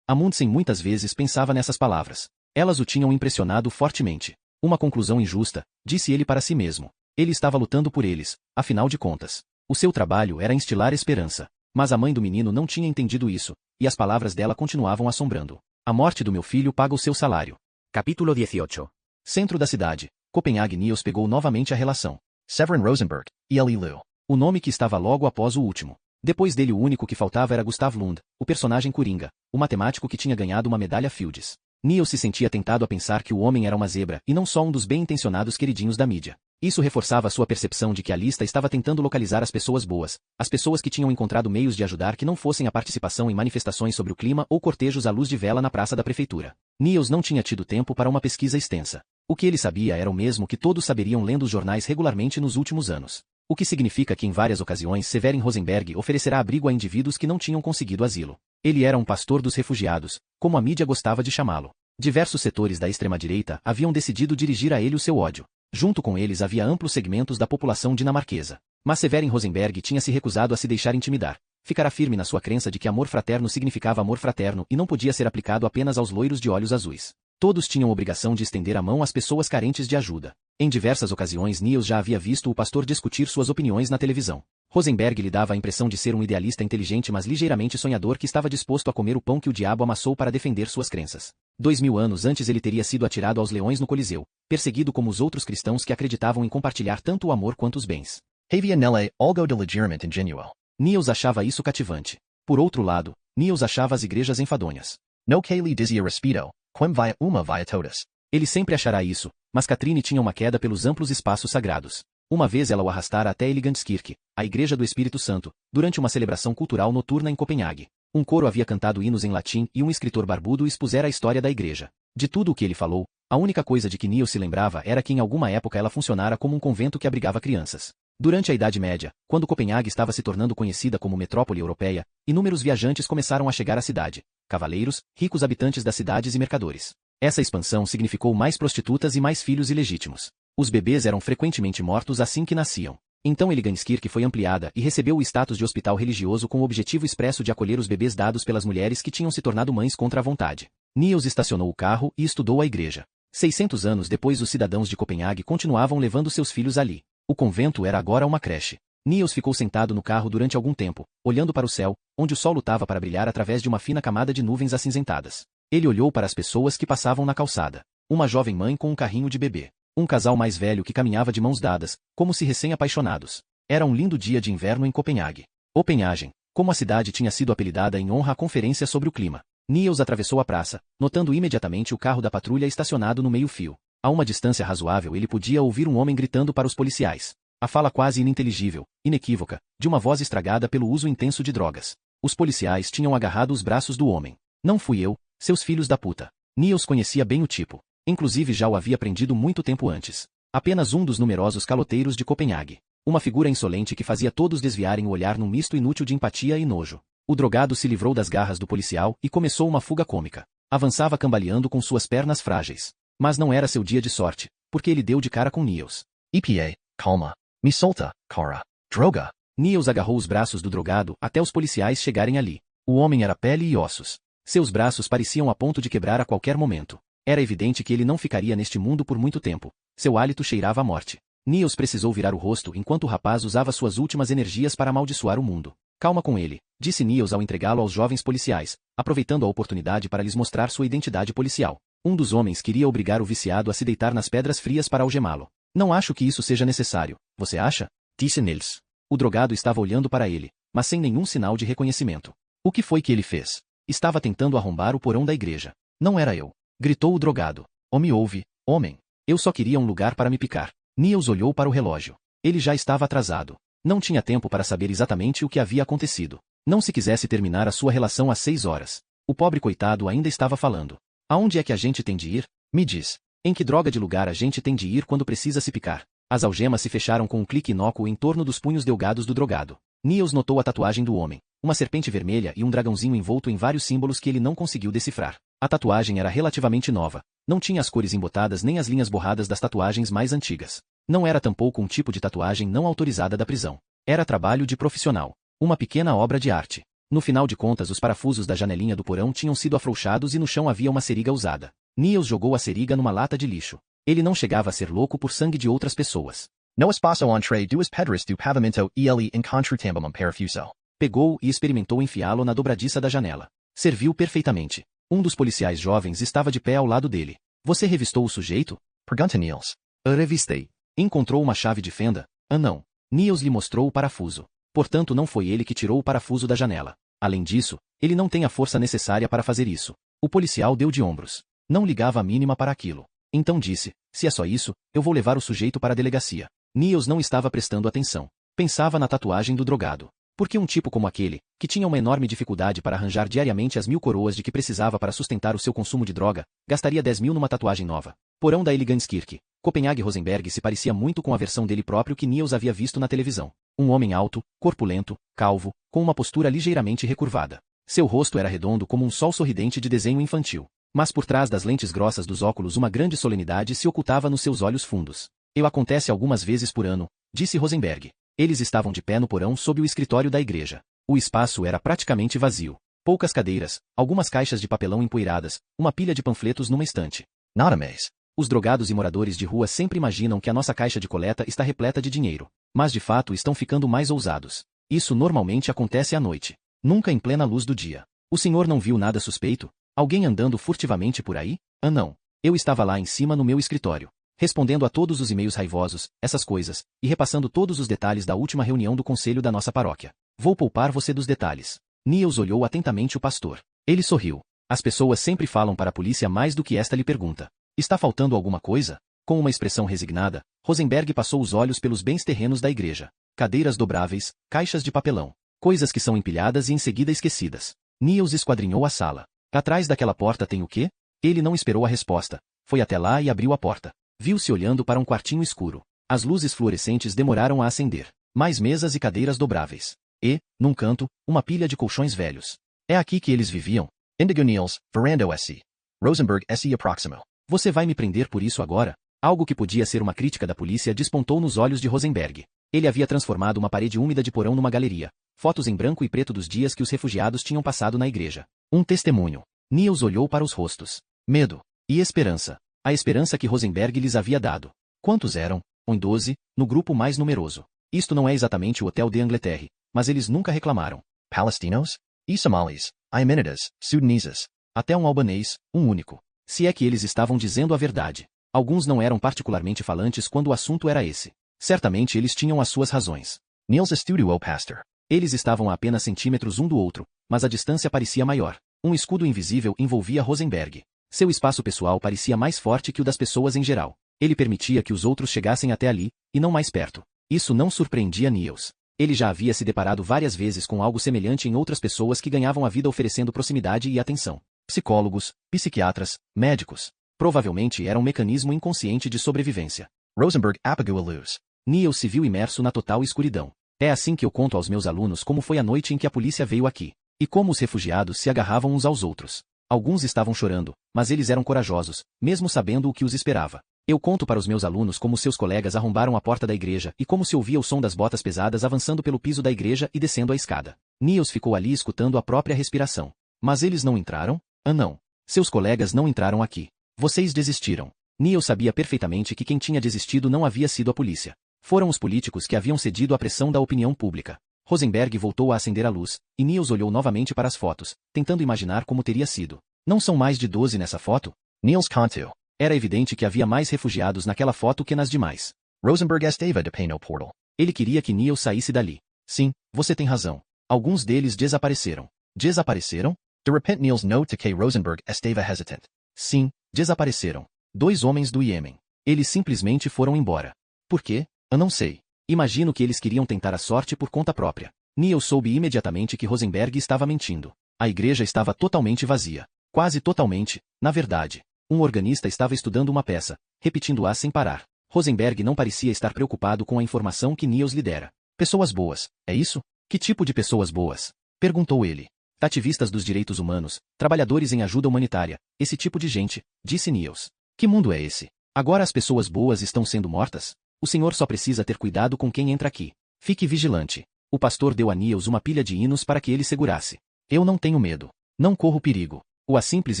Amundsen muitas vezes pensava nessas palavras. Elas o tinham impressionado fortemente. Uma conclusão injusta, disse ele para si mesmo. Ele estava lutando por eles, afinal de contas. O seu trabalho era instilar esperança. Mas a mãe do menino não tinha entendido isso, e as palavras dela continuavam assombrando. A morte do meu filho paga o seu salário. Capítulo 18. Centro da cidade. Copenhague. Niels pegou novamente a relação. Severin Rosenberg, E.L.E. Liu. O nome que estava logo após o último. Depois dele o único que faltava era Gustav Lund, o personagem Coringa, o matemático que tinha ganhado uma medalha Fields. Niels se sentia tentado a pensar que o homem era uma zebra e não só um dos bem-intencionados queridinhos da mídia. Isso reforçava sua percepção de que a lista estava tentando localizar as pessoas boas, as pessoas que tinham encontrado meios de ajudar que não fossem a participação em manifestações sobre o clima ou cortejos à luz de vela na praça da prefeitura. Niels não tinha tido tempo para uma pesquisa extensa. O que ele sabia era o mesmo que todos saberiam lendo os jornais regularmente nos últimos anos. O que significa que em várias ocasiões Severin Rosenberg oferecerá abrigo a indivíduos que não tinham conseguido asilo. Ele era um pastor dos refugiados, como a mídia gostava de chamá-lo. Diversos setores da extrema-direita haviam decidido dirigir a ele o seu ódio. Junto com eles havia amplos segmentos da população dinamarquesa. Mas Severin Rosenberg tinha se recusado a se deixar intimidar. Ficara firme na sua crença de que amor fraterno significava amor fraterno e não podia ser aplicado apenas aos loiros de olhos azuis. Todos tinham obrigação de estender a mão às pessoas carentes de ajuda. Em diversas ocasiões Niels já havia visto o pastor discutir suas opiniões na televisão. Rosenberg lhe dava a impressão de ser um idealista inteligente mas ligeiramente sonhador que estava disposto a comer o pão que o diabo amassou para defender suas crenças. 2000 anos antes ele teria sido atirado aos leões no Coliseu, perseguido como os outros cristãos que acreditavam em compartilhar tanto o amor quanto os bens. Havia nele algo de legitimamente ingenuo. Niels achava isso cativante. Por outro lado, Niels achava as igrejas enfadonhas. No que lhe dizia respeito, quem via uma via todas. Ele sempre achará isso, mas Katrine tinha uma queda pelos amplos espaços sagrados. Uma vez ela o arrastara até Eligandskirke, a Igreja do Espírito Santo, durante uma celebração cultural noturna em Copenhague. Um coro havia cantado hinos em latim e um escritor barbudo expusera a história da igreja. De tudo o que ele falou, a única coisa de que Niels se lembrava era que em alguma época ela funcionara como um convento que abrigava crianças. Durante a Idade Média, quando Copenhague estava se tornando conhecida como metrópole europeia, inúmeros viajantes começaram a chegar à cidade. Cavaleiros, ricos habitantes das cidades e mercadores. Essa expansão significou mais prostitutas e mais filhos ilegítimos. Os bebês eram frequentemente mortos assim que nasciam. Então Eligandskirke foi ampliada e recebeu o status de hospital religioso com o objetivo expresso de acolher os bebês dados pelas mulheres que tinham se tornado mães contra a vontade. Niels estacionou o carro e estudou a igreja. 600 anos depois os cidadãos de Copenhague continuavam levando seus filhos ali. O convento era agora uma creche. Niels ficou sentado no carro durante algum tempo, olhando para o céu, onde o sol lutava para brilhar através de uma fina camada de nuvens acinzentadas. Ele olhou para as pessoas que passavam na calçada. Uma jovem mãe com um carrinho de bebê. Um casal mais velho que caminhava de mãos dadas, como se recém-apaixonados. Era um lindo dia de inverno em Copenhague. Copenhagen, como a cidade tinha sido apelidada em honra à conferência sobre o clima. Niels atravessou a praça, notando imediatamente o carro da patrulha estacionado no meio-fio. A uma distância razoável ele podia ouvir um homem gritando para os policiais. A fala quase ininteligível, inequívoca, de uma voz estragada pelo uso intenso de drogas. Os policiais tinham agarrado os braços do homem. Não fui eu, seus filhos da puta. Niels conhecia bem o tipo. Inclusive já o havia aprendido muito tempo antes. Apenas um dos numerosos caloteiros de Copenhague. Uma figura insolente que fazia todos desviarem o olhar num misto inútil de empatia e nojo. O drogado se livrou das garras do policial e começou uma fuga cômica. Avançava cambaleando com suas pernas frágeis. Mas não era seu dia de sorte, porque ele deu de cara com Niels. EPA, calma. Me solta, cara. Droga. Niels agarrou os braços do drogado até os policiais chegarem ali. O homem era pele e ossos. Seus braços pareciam a ponto de quebrar a qualquer momento. Era evidente que ele não ficaria neste mundo por muito tempo. Seu hálito cheirava a morte. Niels precisou virar o rosto enquanto o rapaz usava suas últimas energias para amaldiçoar o mundo. Calma com ele, disse Niels ao entregá-lo aos jovens policiais, aproveitando a oportunidade para lhes mostrar sua identidade policial. Um dos homens queria obrigar o viciado a se deitar nas pedras frias para algemá-lo. Não acho que isso seja necessário, você acha? Disse Niels. O drogado estava olhando para ele, mas sem nenhum sinal de reconhecimento. O que foi que ele fez? Estava tentando arrombar o porão da igreja. Não era eu. Gritou o drogado. Oh, me ouve, homem. Eu só queria um lugar para me picar. Niels olhou para o relógio. Ele já estava atrasado. Não tinha tempo para saber exatamente o que havia acontecido. Não se quisesse terminar a sua relação às 6 horas. O pobre coitado ainda estava falando. Aonde é que a gente tem de ir? Me diz. Em que droga de lugar a gente tem de ir quando precisa se picar? As algemas se fecharam com um clique inócuo em torno dos punhos delgados do drogado. Niels notou a tatuagem do homem. Uma serpente vermelha e um dragãozinho envolto em vários símbolos que ele não conseguiu decifrar. A tatuagem era relativamente nova. Não tinha as cores embotadas nem as linhas borradas das tatuagens mais antigas. Não era tampouco um tipo de tatuagem não autorizada da prisão. Era trabalho de profissional. Uma pequena obra de arte. No final de contas, os parafusos da janelinha do porão tinham sido afrouxados e no chão havia uma seriga usada. Niels jogou a seriga numa lata de lixo. Ele não chegava a ser louco por sangue de outras pessoas. No espaço entre duas pedras do pavimento ele encontrou também parafuso. Pegou e experimentou enfiá-lo na dobradiça da janela. Serviu perfeitamente. Um dos policiais jovens estava de pé ao lado dele. Você revistou o sujeito? Pergunta Niels. Revistei. Encontrou uma chave de fenda? Não. Niels lhe mostrou o parafuso. Portanto, não foi ele que tirou o parafuso da janela. Além disso, ele não tem a força necessária para fazer isso. O policial deu de ombros. Não ligava a mínima para aquilo. Então disse, se é só isso, eu vou levar o sujeito para a delegacia. Niels não estava prestando atenção. Pensava na tatuagem do drogado. Porque um tipo como aquele, que tinha uma enorme dificuldade para arranjar diariamente as 1000 coroas de que precisava para sustentar o seu consumo de droga, gastaria 10.000 numa tatuagem nova. Porão da Eleganskirche. Copenhague Rosenberg se parecia muito com a versão dele próprio que Niels havia visto na televisão. Um homem alto, corpulento, calvo, com uma postura ligeiramente recurvada. Seu rosto era redondo como um sol sorridente de desenho infantil. Mas por trás das lentes grossas dos óculos uma grande solenidade se ocultava nos seus olhos fundos. Acontece algumas vezes por ano, disse Rosenberg. Eles estavam de pé no porão sob o escritório da igreja. O espaço era praticamente vazio. Poucas cadeiras, algumas caixas de papelão empoeiradas, uma pilha de panfletos numa estante. Nada mais. Os drogados e moradores de rua sempre imaginam que a nossa caixa de coleta está repleta de dinheiro. Mas de fato estão ficando mais ousados. Isso normalmente acontece à noite. Nunca em plena luz do dia. O senhor não viu nada suspeito? Alguém andando furtivamente por aí? Não. Eu estava lá em cima no meu escritório, respondendo a todos os e-mails raivosos, essas coisas, e repassando todos os detalhes da última reunião do conselho da nossa paróquia. Vou poupar você dos detalhes. Niels olhou atentamente o pastor. Ele sorriu. As pessoas sempre falam para a polícia mais do que esta lhe pergunta. Está faltando alguma coisa? Com uma expressão resignada, Rosenberg passou os olhos pelos bens terrenos da igreja. Cadeiras dobráveis, caixas de papelão. Coisas que são empilhadas e em seguida esquecidas. Niels esquadrinhou a sala. Atrás daquela porta tem o quê? Ele não esperou a resposta. Foi até lá e abriu a porta. Viu-se olhando para um quartinho escuro. As luzes fluorescentes demoraram a acender. Mais mesas e cadeiras dobráveis. E, num canto, uma pilha de colchões velhos. É aqui que eles viviam. Indigo Niels, Verando S. Rosenberg S. Proximo. Você vai me prender por isso agora? Algo que podia ser uma crítica da polícia despontou nos olhos de Rosenberg. Ele havia transformado uma parede úmida de porão numa galeria. Fotos em branco e preto dos dias que os refugiados tinham passado na igreja. Um testemunho. Niels olhou para os rostos. Medo. E esperança. A esperança que Rosenberg lhes havia dado. Quantos eram? 12, no grupo mais numeroso. Isto não é exatamente o Hotel de Angleterre, mas eles nunca reclamaram. Palestinos? E somalis, Aimenidas, sudaneses. Até um albanês, um único. Se é que eles estavam dizendo a verdade. Alguns não eram particularmente falantes quando o assunto era esse. Certamente eles tinham as suas razões. Niels estudiou o pastor. Eles estavam a apenas centímetros um do outro, mas a distância parecia maior. Um escudo invisível envolvia Rosenberg. Seu espaço pessoal parecia mais forte que o das pessoas em geral. Ele permitia que os outros chegassem até ali, e não mais perto. Isso não surpreendia Niels. Ele já havia se deparado várias vezes com algo semelhante em outras pessoas que ganhavam a vida oferecendo proximidade e atenção. Psicólogos, psiquiatras, médicos. Provavelmente era um mecanismo inconsciente de sobrevivência. Rosenberg apagou a luz. Niels se viu imerso na total escuridão. É assim que eu conto aos meus alunos como foi a noite em que a polícia veio aqui. E como os refugiados se agarravam uns aos outros. Alguns estavam chorando, mas eles eram corajosos, mesmo sabendo o que os esperava. Eu conto para os meus alunos como seus colegas arrombaram a porta da igreja e como se ouvia o som das botas pesadas avançando pelo piso da igreja e descendo a escada. Niels ficou ali escutando a própria respiração. Mas eles não entraram? Não. Seus colegas não entraram aqui. Vocês desistiram. Niels sabia perfeitamente que quem tinha desistido não havia sido a polícia. Foram os políticos que haviam cedido à pressão da opinião pública. Rosenberg voltou a acender a luz, e Niels olhou novamente para as fotos, tentando imaginar como teria sido. Não são mais de 12 nessa foto? Niels contou. Era evidente que havia mais refugiados naquela foto que nas demais. Rosenberg estava de pé no portal. Ele queria que Niels saísse dali. Sim, você tem razão. Alguns deles desapareceram. Desapareceram? De repente Niels note que Rosenberg estava hesitant. Sim, desapareceram. 2 homens do Iêmen. Eles simplesmente foram embora. Por quê? Eu não sei. Imagino que eles queriam tentar a sorte por conta própria. Niels soube imediatamente que Rosenberg estava mentindo. A igreja estava totalmente vazia. Quase totalmente, na verdade. Um organista estava estudando uma peça, repetindo-a sem parar. Rosenberg não parecia estar preocupado com a informação que Niels lhe dera. Pessoas boas, é isso? Que tipo de pessoas boas? Perguntou ele. Ativistas dos direitos humanos, trabalhadores em ajuda humanitária, esse tipo de gente, disse Niels. Que mundo é esse? Agora as pessoas boas estão sendo mortas? O senhor só precisa ter cuidado com quem entra aqui. Fique vigilante. O pastor deu a Niels uma pilha de hinos para que ele segurasse. Eu não tenho medo. Não corro perigo. A simples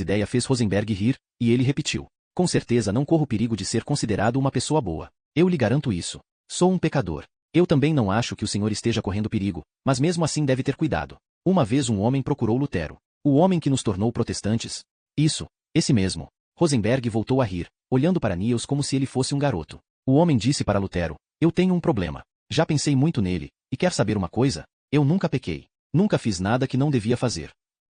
ideia fez Rosenberg rir, e ele repetiu. Com certeza não corro perigo de ser considerado uma pessoa boa. Eu lhe garanto isso. Sou um pecador. Eu também não acho que o senhor esteja correndo perigo, mas mesmo assim deve ter cuidado. Uma vez um homem procurou Lutero. O homem que nos tornou protestantes? Isso, esse mesmo. Rosenberg voltou a rir, olhando para Niels como se ele fosse um garoto. O homem disse para Lutero, eu tenho um problema. Já pensei muito nele, e quer saber uma coisa? Eu nunca pequei. Nunca fiz nada que não devia fazer.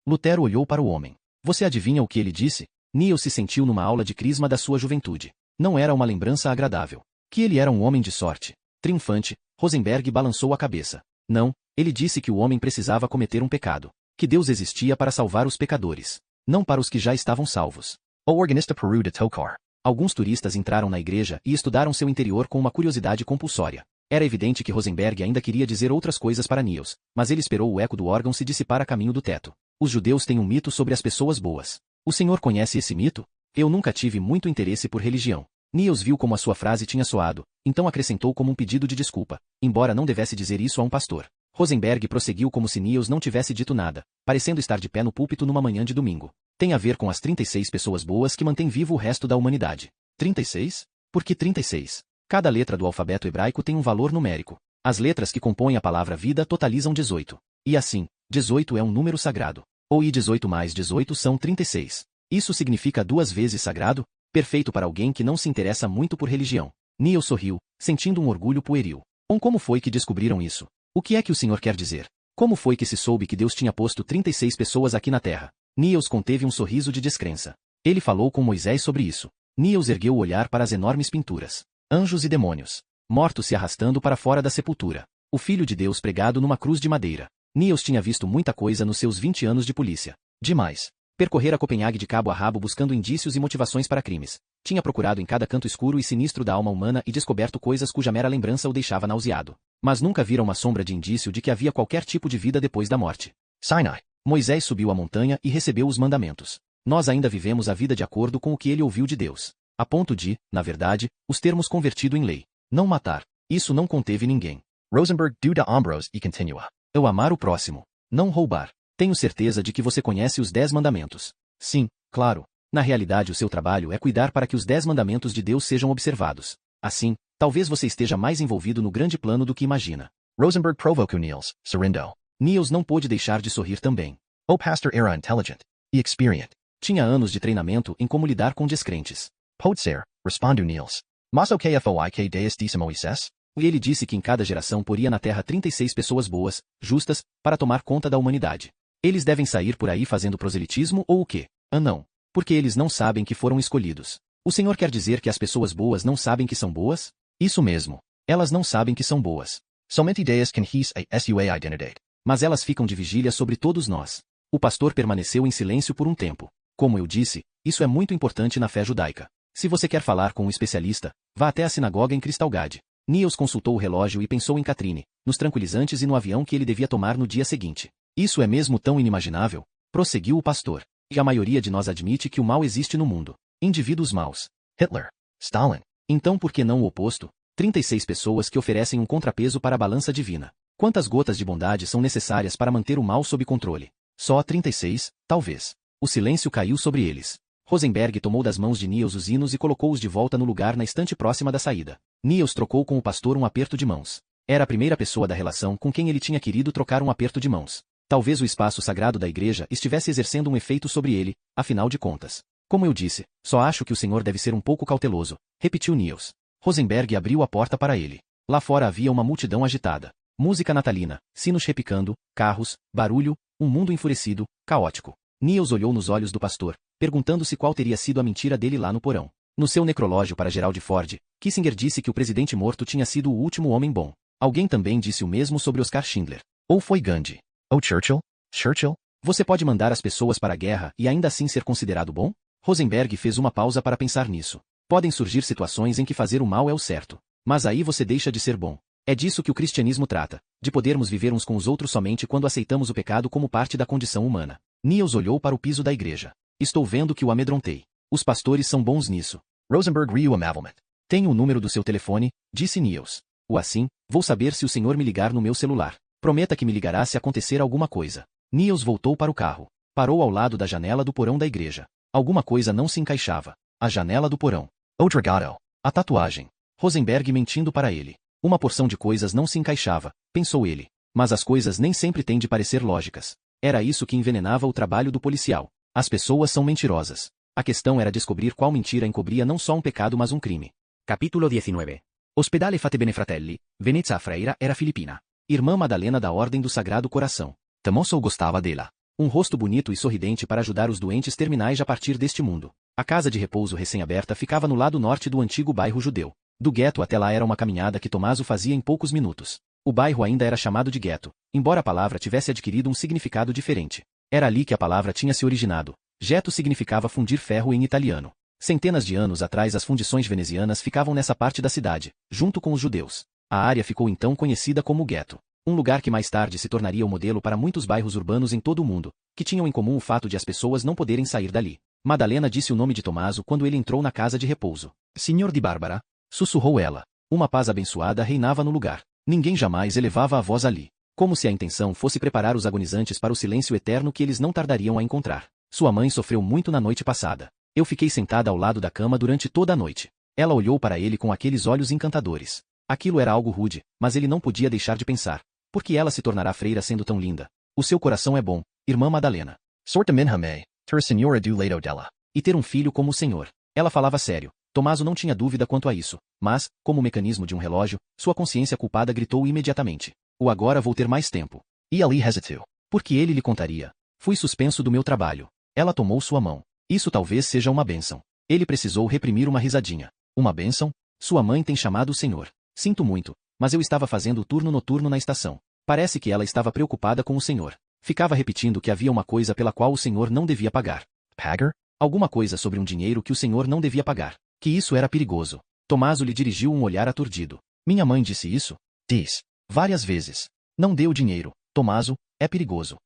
Lutero olhou para o homem. Você adivinha o que ele disse? Niels se sentiu numa aula de crisma da sua juventude. Não era uma lembrança agradável. Que ele era um homem de sorte. Triunfante, Rosenberg balançou a cabeça. Não, ele disse que o homem precisava cometer um pecado. Que Deus existia para salvar os pecadores. Não para os que já estavam salvos. O organista Peru de Tokar. Alguns turistas entraram na igreja e estudaram seu interior com uma curiosidade compulsória. Era evidente que Rosenberg ainda queria dizer outras coisas para Niels, mas ele esperou o eco do órgão se dissipar a caminho do teto. Os judeus têm um mito sobre as pessoas boas. O senhor conhece esse mito? Eu nunca tive muito interesse por religião. Niels viu como a sua frase tinha soado, então acrescentou como um pedido de desculpa, embora não devesse dizer isso a um pastor. Rosenberg prosseguiu como se Niels não tivesse dito nada, parecendo estar de pé no púlpito numa manhã de domingo. Tem a ver com as 36 pessoas boas que mantêm vivo o resto da humanidade. 36? Por que 36? Cada letra do alfabeto hebraico tem um valor numérico. As letras que compõem a palavra vida totalizam 18. E assim, 18 é um número sagrado. Ou e 18 mais 18 são 36. Isso significa 2 vezes sagrado? Perfeito para alguém que não se interessa muito por religião. Niels sorriu, sentindo um orgulho pueril. Como foi que descobriram isso? O que é que o senhor quer dizer? Como foi que se soube que Deus tinha posto 36 pessoas aqui na Terra? Niels conteve um sorriso de descrença. Ele falou com Moisés sobre isso. Niels ergueu o olhar para as enormes pinturas. Anjos e demônios. Mortos se arrastando para fora da sepultura. O Filho de Deus pregado numa cruz de madeira. Niels tinha visto muita coisa nos seus 20 anos de polícia. Demais. Percorrera Copenhague de cabo a rabo buscando indícios e motivações para crimes. Tinha procurado em cada canto escuro e sinistro da alma humana e descoberto coisas cuja mera lembrança o deixava nauseado. Mas nunca vira uma sombra de indício de que havia qualquer tipo de vida depois da morte. Sinai. Moisés subiu a montanha e recebeu os mandamentos. Nós ainda vivemos a vida de acordo com o que ele ouviu de Deus. A ponto de, na verdade, os termos convertido em lei. Não matar. Isso não conteve ninguém. Rosenberg do da Ambrose e continua. Eu amar o próximo. Não roubar. Tenho certeza de que você conhece os 10 mandamentos. Sim, claro. Na realidade o seu trabalho é cuidar para que os 10 mandamentos de Deus sejam observados. Assim, talvez você esteja mais envolvido no grande plano do que imagina. Rosenberg provocou Niels, sorrindo. Niels não pôde deixar de sorrir também. O pastor era intelligent e experiente. Tinha anos de treinamento em como lidar com descrentes. Pode ser, respondeu Niels. Mas o que foi que Deus disse a Moisés? E ele disse que em cada geração poria na terra 36 pessoas boas, justas, para tomar conta da humanidade. Eles devem sair por aí fazendo proselitismo ou o quê? Não. Porque eles não sabem que foram escolhidos. O senhor quer dizer que as pessoas boas não sabem que são boas? Isso mesmo. Elas não sabem que são boas. Somente Deus can his a sua identidade. Mas elas ficam de vigília sobre todos nós. O pastor permaneceu em silêncio por um tempo. Como eu disse, isso é muito importante na fé judaica. Se você quer falar com um especialista, vá até a sinagoga em Kristallgade. Niels consultou o relógio e pensou em Katrine, nos tranquilizantes e no avião que ele devia tomar no dia seguinte. Isso é mesmo tão inimaginável? Prosseguiu o pastor. E a maioria de nós admite que o mal existe no mundo. Indivíduos maus. Hitler. Stalin. Então por que não o oposto? 36 pessoas que oferecem um contrapeso para a balança divina. Quantas gotas de bondade são necessárias para manter o mal sob controle? Só 36, talvez. O silêncio caiu sobre eles. Rosenberg tomou das mãos de Niels os hinos e colocou-os de volta no lugar na estante próxima da saída. Niels trocou com o pastor um aperto de mãos. Era a primeira pessoa da relação com quem ele tinha querido trocar um aperto de mãos. Talvez o espaço sagrado da igreja estivesse exercendo um efeito sobre ele, afinal de contas. Como eu disse, só acho que o senhor deve ser um pouco cauteloso, repetiu Niels. Rosenberg abriu a porta para ele. Lá fora havia uma multidão agitada. Música natalina, sinos repicando, carros, barulho, Um mundo enfurecido, caótico. Niels olhou nos olhos do pastor, perguntando-se qual teria sido a mentira dele lá no porão. No seu necrológio para Gerald Ford, Kissinger disse que o presidente morto tinha sido o último homem bom. Alguém também disse o mesmo sobre Oscar Schindler. Ou foi Gandhi? Ou Churchill? Churchill? Você pode mandar as pessoas para a guerra e ainda assim ser considerado bom? Rosenberg fez uma pausa para pensar nisso. Podem surgir situações em que fazer o mal é o certo. Mas aí você deixa de ser bom. É disso que o cristianismo trata, de podermos viver uns com os outros somente quando aceitamos o pecado como parte da condição humana. Niels olhou para o piso da igreja. Estou vendo que o amedrontei. Os pastores são bons nisso. Rosenberg riu amavelmente. Tenho o número do seu telefone, disse Niels. O assim, vou saber se o senhor me ligar no meu celular. Prometa que me ligará se acontecer alguma coisa. Niels voltou para o carro. Parou ao lado da janela do porão da igreja. Alguma coisa não se encaixava. A janela do porão. O dragado. A tatuagem. Rosenberg mentindo para ele. Uma porção de coisas não se encaixava, pensou ele. Mas as coisas nem sempre têm de parecer lógicas. Era isso que envenenava o trabalho do policial. As pessoas são mentirosas. A questão era descobrir qual mentira encobria não só um pecado mas um crime. Capítulo 19. Ospedale Fate Bene Fratelli, Venezia Freira era filipina. Irmã Madalena da Ordem do Sagrado Coração. Tamoso gostava dela. Um rosto bonito e sorridente para ajudar os doentes terminais a partir deste mundo. A casa de repouso recém-aberta ficava no lado norte do antigo bairro judeu. Do gueto até lá era uma caminhada que Tomaso fazia em poucos minutos. O bairro ainda era chamado de gueto, embora a palavra tivesse adquirido um significado diferente. Era ali que a palavra tinha se originado. Ghetto significava fundir ferro em italiano. Centenas de anos atrás as fundições venezianas ficavam nessa parte da cidade, junto com os judeus. A área ficou então conhecida como gueto. Um lugar que mais tarde se tornaria o modelo para muitos bairros urbanos em todo o mundo, que tinham em comum o fato de as pessoas não poderem sair dali. Madalena disse o nome de Tomaso quando ele entrou na casa de repouso. Senhor de Bárbara, sussurrou ela. Uma paz abençoada reinava no lugar. Ninguém jamais elevava a voz ali. Como se a intenção fosse preparar os agonizantes para o silêncio eterno que eles não tardariam a encontrar. Sua mãe sofreu muito na noite passada. Eu fiquei sentada ao lado da cama durante toda a noite. Ela olhou para ele com aqueles olhos encantadores. Aquilo era algo rude, mas ele não podia deixar de pensar. Por que ela se tornará freira sendo tão linda? O seu coração é bom, irmã Madalena. Sorte minha mãe, ter senhora do lado dela. E ter um filho como o senhor. Ela falava sério. Tomaso não tinha dúvida quanto a isso, mas, como o mecanismo de um relógio, sua consciência culpada gritou imediatamente. O agora vou ter mais tempo. E ali hesitou. Porque ele lhe contaria. Fui suspenso do meu trabalho. Ela tomou sua mão. Isso talvez seja uma bênção. Ele precisou reprimir uma risadinha. Uma bênção? Sua mãe tem chamado o senhor. Sinto muito, mas eu estava fazendo o turno noturno na estação. Parece que ela estava preocupada com o senhor. Ficava repetindo que havia uma coisa pela qual o senhor não devia pagar. Pagar? Alguma coisa sobre um dinheiro que o senhor não devia pagar. Que isso era perigoso. Tomaso lhe dirigiu um olhar aturdido. Minha mãe disse isso? Diz. Várias vezes. Não dê o dinheiro, Tomaso, é perigoso.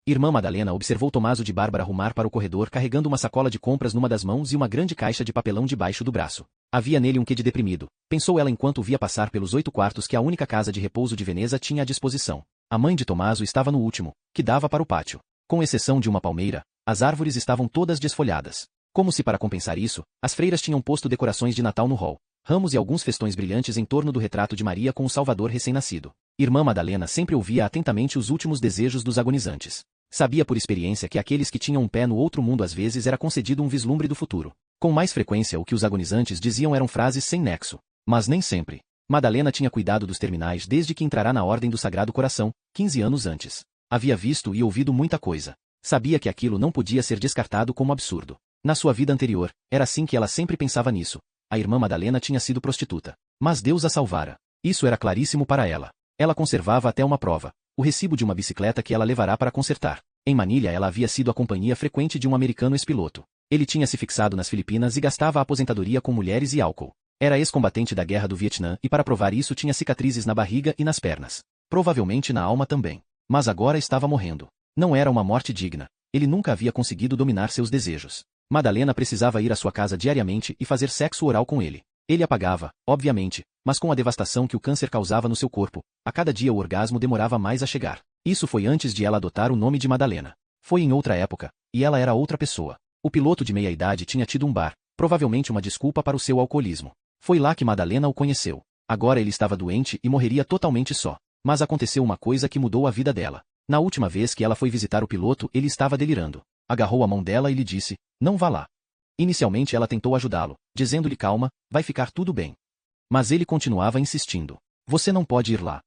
Irmã Madalena observou Tomaso de Bárbara rumar para o corredor carregando uma sacola de compras numa das mãos e uma grande caixa de papelão debaixo do braço. Havia nele um quê de deprimido, pensou ela enquanto o via passar pelos 8 quartos que a única casa de repouso de Veneza tinha à disposição. A mãe de Tomaso estava no último, que dava para o pátio. Com exceção de uma palmeira, as árvores estavam todas desfolhadas. Como se para compensar isso, as freiras tinham posto decorações de Natal no hall, ramos e alguns festões brilhantes em torno do retrato de Maria com o Salvador recém-nascido. Irmã Madalena sempre ouvia atentamente os últimos desejos dos agonizantes. Sabia por experiência que aqueles que tinham um pé no outro mundo às vezes era concedido um vislumbre do futuro. Com mais frequência o que os agonizantes diziam eram frases sem nexo. Mas nem sempre. Madalena tinha cuidado dos terminais desde que entrará na Ordem do Sagrado Coração, 15 anos antes. Havia visto e ouvido muita coisa. Sabia que aquilo não podia ser descartado como absurdo. Na sua vida anterior, era assim que ela sempre pensava nisso. A irmã Madalena tinha sido prostituta. Mas Deus a salvara. Isso era claríssimo para ela. Ela conservava até uma prova. O recibo de uma bicicleta que ela levará para consertar. Em Manilha ela havia sido a companhia frequente de um americano ex-piloto. Ele tinha se fixado nas Filipinas e gastava a aposentadoria com mulheres e álcool. Era ex-combatente da Guerra do Vietnã e para provar isso tinha cicatrizes na barriga e nas pernas. Provavelmente na alma também. Mas agora estava morrendo. Não era uma morte digna. Ele nunca havia conseguido dominar seus desejos. Madalena precisava ir à sua casa diariamente e fazer sexo oral com ele. Ele a pagava, obviamente, mas com a devastação que o câncer causava no seu corpo, a cada dia o orgasmo demorava mais a chegar. Isso foi antes de ela adotar o nome de Madalena. Foi em outra época, e ela era outra pessoa. O piloto de meia-idade tinha tido um bar, provavelmente uma desculpa para o seu alcoolismo. Foi lá que Madalena o conheceu. Agora ele estava doente e morreria totalmente só. Mas aconteceu uma coisa que mudou a vida dela. Na última vez que ela foi visitar o piloto, ele estava delirando. Agarrou a mão dela e lhe disse, não vá lá. Inicialmente ela tentou ajudá-lo, dizendo-lhe calma, vai ficar tudo bem. Mas ele continuava insistindo. Você não pode ir lá.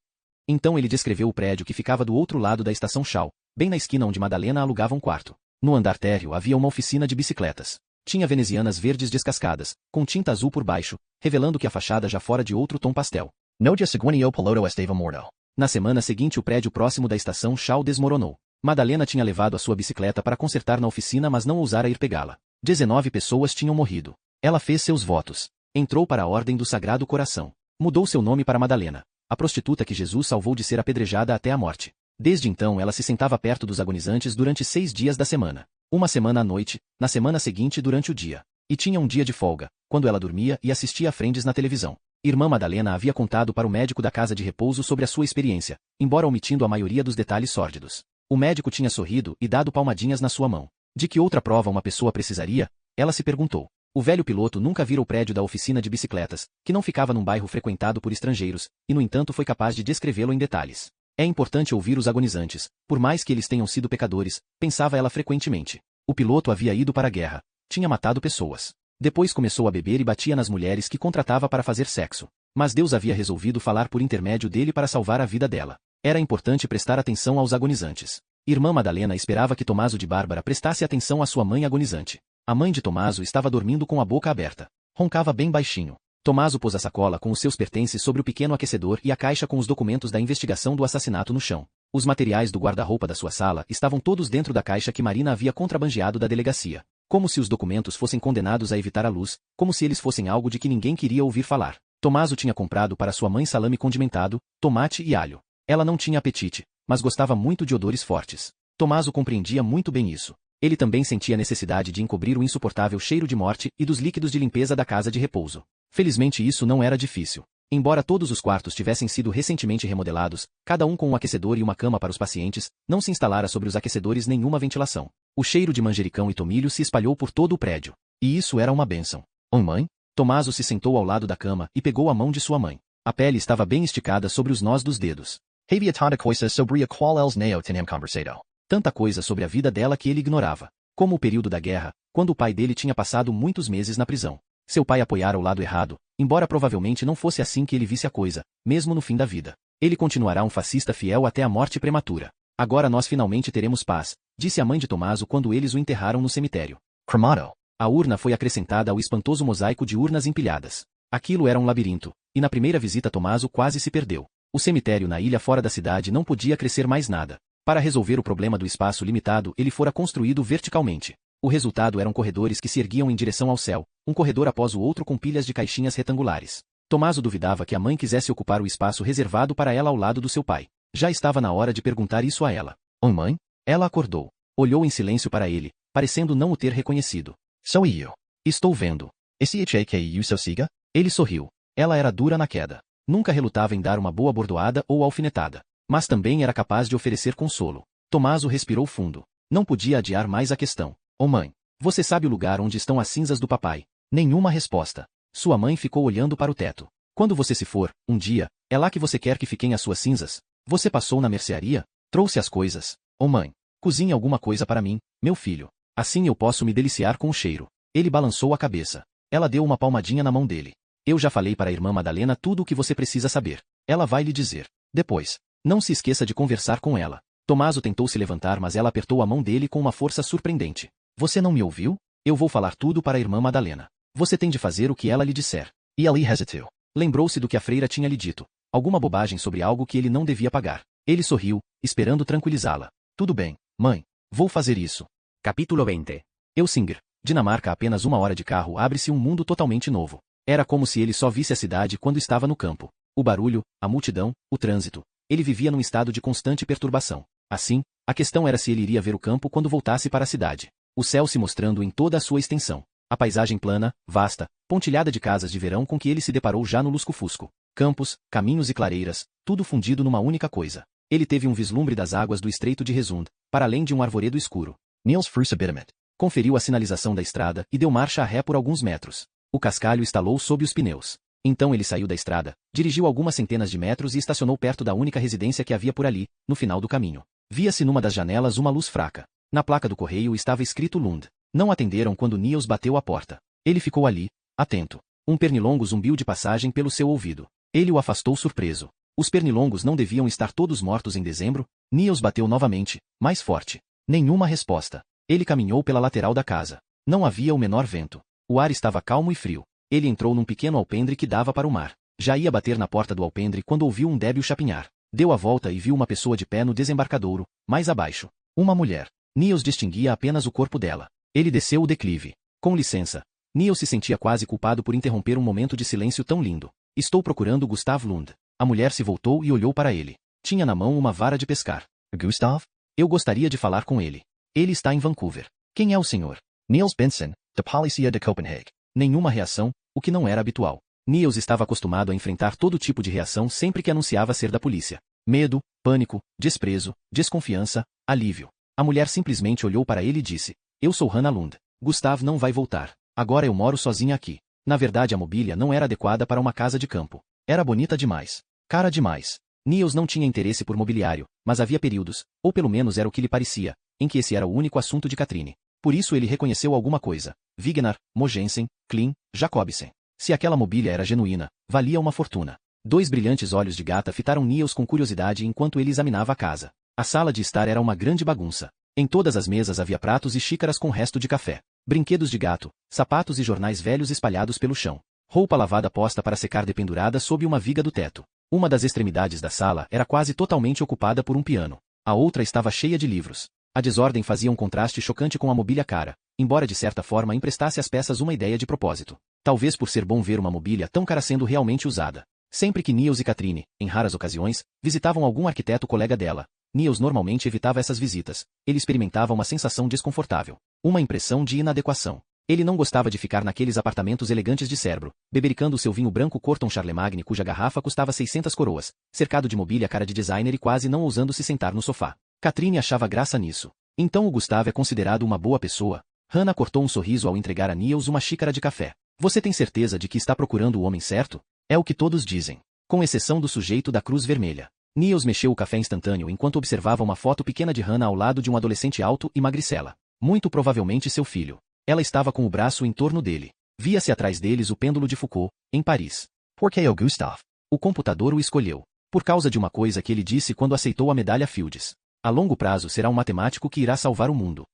Então ele descreveu o prédio que ficava do outro lado da estação Shaw, bem na esquina onde Madalena alugava um quarto. No andar térreo havia uma oficina de bicicletas. Tinha venezianas verdes descascadas, com tinta azul por baixo, revelando que a fachada já fora de outro tom pastel. No dia seguinte o piloto estava morto. Na semana seguinte o prédio próximo da estação Shaw desmoronou. Madalena tinha levado a sua bicicleta para consertar na oficina mas não ousara ir pegá-la. 19 pessoas tinham morrido. Ela fez seus votos. Entrou para a Ordem do Sagrado Coração. Mudou seu nome para Madalena, a prostituta que Jesus salvou de ser apedrejada até a morte. Desde então ela se sentava perto dos agonizantes durante 6 dias da semana. Uma semana à noite, na semana seguinte durante o dia. E tinha um dia de folga, quando ela dormia e assistia a Friends na televisão. Irmã Madalena havia contado para o médico da casa de repouso sobre a sua experiência, embora omitindo a maioria dos detalhes sórdidos. O médico tinha sorrido e dado palmadinhas na sua mão. De que outra prova uma pessoa precisaria? Ela se perguntou. O velho piloto nunca vira o prédio da oficina de bicicletas, que não ficava num bairro frequentado por estrangeiros, e no entanto foi capaz de descrevê-lo em detalhes. É importante ouvir os agonizantes, por mais que eles tenham sido pecadores, pensava ela frequentemente. O piloto havia ido para a guerra. Tinha matado pessoas. Depois começou a beber e batia nas mulheres que contratava para fazer sexo. Mas Deus havia resolvido falar por intermédio dele para salvar a vida dela. Era importante prestar atenção aos agonizantes. Irmã Madalena esperava que Tomaso de Bárbara prestasse atenção à sua mãe agonizante. A mãe de Tomaso estava dormindo com a boca aberta. Roncava bem baixinho. Tomaso pôs a sacola com os seus pertences sobre o pequeno aquecedor e a caixa com os documentos da investigação do assassinato no chão. Os materiais do guarda-roupa da sua sala estavam todos dentro da caixa que Marina havia contrabandeado da delegacia. Como se os documentos fossem condenados a evitar a luz, como se eles fossem algo de que ninguém queria ouvir falar. Tomaso tinha comprado para sua mãe salame condimentado, tomate e alho. Ela não tinha apetite, mas gostava muito de odores fortes. Tomaso compreendia muito bem isso. Ele também sentia a necessidade de encobrir o insuportável cheiro de morte e dos líquidos de limpeza da casa de repouso. Felizmente isso não era difícil. Embora todos os quartos tivessem sido recentemente remodelados, cada um com um aquecedor e uma cama para os pacientes, não se instalara sobre os aquecedores nenhuma ventilação. O cheiro de manjericão e tomilho se espalhou por todo o prédio. E isso era uma bênção. Oh mãe? Tomaso se sentou ao lado da cama e pegou a mão de sua mãe. A pele estava bem esticada sobre os nós dos dedos. Havia tanta coisa sobre a qual eles não tinham conversado. Tanta coisa sobre a vida dela que ele ignorava. Como o período da guerra, quando o pai dele tinha passado muitos meses na prisão. Seu pai apoiara o lado errado, embora provavelmente não fosse assim que ele visse a coisa, mesmo no fim da vida. Ele continuará um fascista fiel até a morte prematura. Agora nós finalmente teremos paz, disse a mãe de Tomaso quando eles o enterraram no cemitério. Cremado. A urna foi acrescentada ao espantoso mosaico de urnas empilhadas. Aquilo era um labirinto, e na primeira visita Tomaso quase se perdeu. O cemitério na ilha fora da cidade não podia crescer mais nada. Para resolver o problema do espaço limitado ele fora construído verticalmente. O resultado eram corredores que se erguiam em direção ao céu, um corredor após o outro com pilhas de caixinhas retangulares. Tomaso duvidava que a mãe quisesse ocupar o espaço reservado para ela ao lado do seu pai. Já estava na hora de perguntar isso a ela. Oh mãe? Ela acordou. Olhou em silêncio para ele, parecendo não o ter reconhecido. Sou eu. Estou vendo. Esse que o siga? Ele sorriu. Ela era dura na queda. Nunca relutava em dar uma boa bordoada ou alfinetada. Mas também era capaz de oferecer consolo. Tomaso respirou fundo. Não podia adiar mais a questão. Oh mãe, você sabe o lugar onde estão as cinzas do papai? Nenhuma resposta. Sua mãe ficou olhando para o teto. Quando você se for, um dia, é lá que você quer que fiquem as suas cinzas? Você passou na mercearia? Trouxe as coisas? Oh mãe, cozinhe alguma coisa para mim, meu filho. Assim eu posso me deliciar com o cheiro. Ele balançou a cabeça. Ela deu uma palmadinha na mão dele. Eu já falei para a irmã Madalena tudo o que você precisa saber. Ela vai lhe dizer. Depois. Não se esqueça de conversar com ela. Tomaso tentou se levantar mas ela apertou a mão dele com uma força surpreendente. Você não me ouviu? Eu vou falar tudo para a irmã Madalena. Você tem de fazer o que ela lhe disser. E ali hesitou. Lembrou-se do que a freira tinha lhe dito. Alguma bobagem sobre algo que ele não devia pagar. Ele sorriu, esperando tranquilizá-la. Tudo bem, mãe. Vou fazer isso. Capítulo 20. Helsinki, Dinamarca. A apenas 1 hora de carro abre-se um mundo totalmente novo. Era como se ele só visse a cidade quando estava no campo. O barulho, a multidão, o trânsito. Ele vivia num estado de constante perturbação. Assim, a questão era se ele iria ver o campo quando voltasse para a cidade. O céu se mostrando em toda a sua extensão. A paisagem plana, vasta, pontilhada de casas de verão com que ele se deparou já no lusco-fusco. Campos, caminhos e clareiras, tudo fundido numa única coisa. Ele teve um vislumbre das águas do estreito de Resund, para além de um arvoredo escuro. Niels Frusabitamit. Conferiu a sinalização da estrada e deu marcha a ré por alguns metros. O cascalho estalou sob os pneus. Então ele saiu da estrada, dirigiu algumas centenas de metros e estacionou perto da única residência que havia por ali, no final do caminho. Via-se numa das janelas uma luz fraca. Na placa do correio estava escrito Lund. Não atenderam quando Niels bateu a porta. Ele ficou ali, atento. Um pernilongo zumbiu de passagem pelo seu ouvido. Ele o afastou surpreso. Os pernilongos não deviam estar todos mortos em dezembro? Niels bateu novamente, mais forte. Nenhuma resposta. Ele caminhou pela lateral da casa. Não havia o menor vento. O ar estava calmo e frio. Ele entrou num pequeno alpendre que dava para o mar. Já ia bater na porta do alpendre quando ouviu um débil chapinhar. Deu a volta e viu uma pessoa de pé no desembarcadouro, mais abaixo. Uma mulher. Niels distinguia apenas o corpo dela. Ele desceu o declive. Com licença. Niels se sentia quase culpado por interromper um momento de silêncio tão lindo. Estou procurando Gustav Lund. A mulher se voltou e olhou para ele. Tinha na mão uma vara de pescar. Gustav? Eu gostaria de falar com ele. Ele está em Vancouver. Quem é o senhor? Niels Benson, da Polícia de Copenhague. Nenhuma reação, o que não era habitual. Niels estava acostumado a enfrentar todo tipo de reação sempre que anunciava ser da polícia. Medo, pânico, desprezo, desconfiança, alívio. A mulher simplesmente olhou para ele e disse: Eu sou Hannah Lund. Gustav não vai voltar. Agora eu moro sozinha aqui. Na verdade a mobília não era adequada para uma casa de campo. Era bonita demais. Cara demais. Niels não tinha interesse por mobiliário, mas havia períodos, ou pelo menos era o que lhe parecia, em que esse era o único assunto de Katrine. Por isso ele reconheceu alguma coisa. Wegener, Mogensen, Klein, Jacobsen. Se aquela mobília era genuína, valia uma fortuna. 2 brilhantes olhos de gata fitaram Niels com curiosidade enquanto ele examinava a casa. A sala de estar era uma grande bagunça. Em todas as mesas havia pratos e xícaras com resto de café. Brinquedos de gato, sapatos e jornais velhos espalhados pelo chão. Roupa lavada posta para secar dependurada sob uma viga do teto. Uma das extremidades da sala era quase totalmente ocupada por um piano. A outra estava cheia de livros. A desordem fazia um contraste chocante com a mobília cara, embora de certa forma emprestasse às peças uma ideia de propósito. Talvez por ser bom ver uma mobília tão cara sendo realmente usada. Sempre que Niels e Katrine, em raras ocasiões, visitavam algum arquiteto colega dela, Niels normalmente evitava essas visitas. Ele experimentava uma sensação desconfortável. Uma impressão de inadequação. Ele não gostava de ficar naqueles apartamentos elegantes de Cerbero, bebericando seu vinho branco Corton Charlemagne cuja garrafa custava 600 coroas, cercado de mobília cara de designer e quase não ousando se sentar no sofá. Katrine achava graça nisso. Então o Gustav é considerado uma boa pessoa? Hannah cortou um sorriso ao entregar a Niels uma xícara de café. Você tem certeza de que está procurando o homem certo? É o que todos dizem. Com exceção do sujeito da Cruz Vermelha. Niels mexeu o café instantâneo enquanto observava uma foto pequena de Hannah ao lado de um adolescente alto e magricela. Muito provavelmente seu filho. Ela estava com o braço em torno dele. Via-se atrás deles o pêndulo de Foucault, em Paris. Por que o Gustav? O computador o escolheu. Por causa de uma coisa que ele disse quando aceitou a medalha Fields. A longo prazo será um matemático que irá salvar o mundo.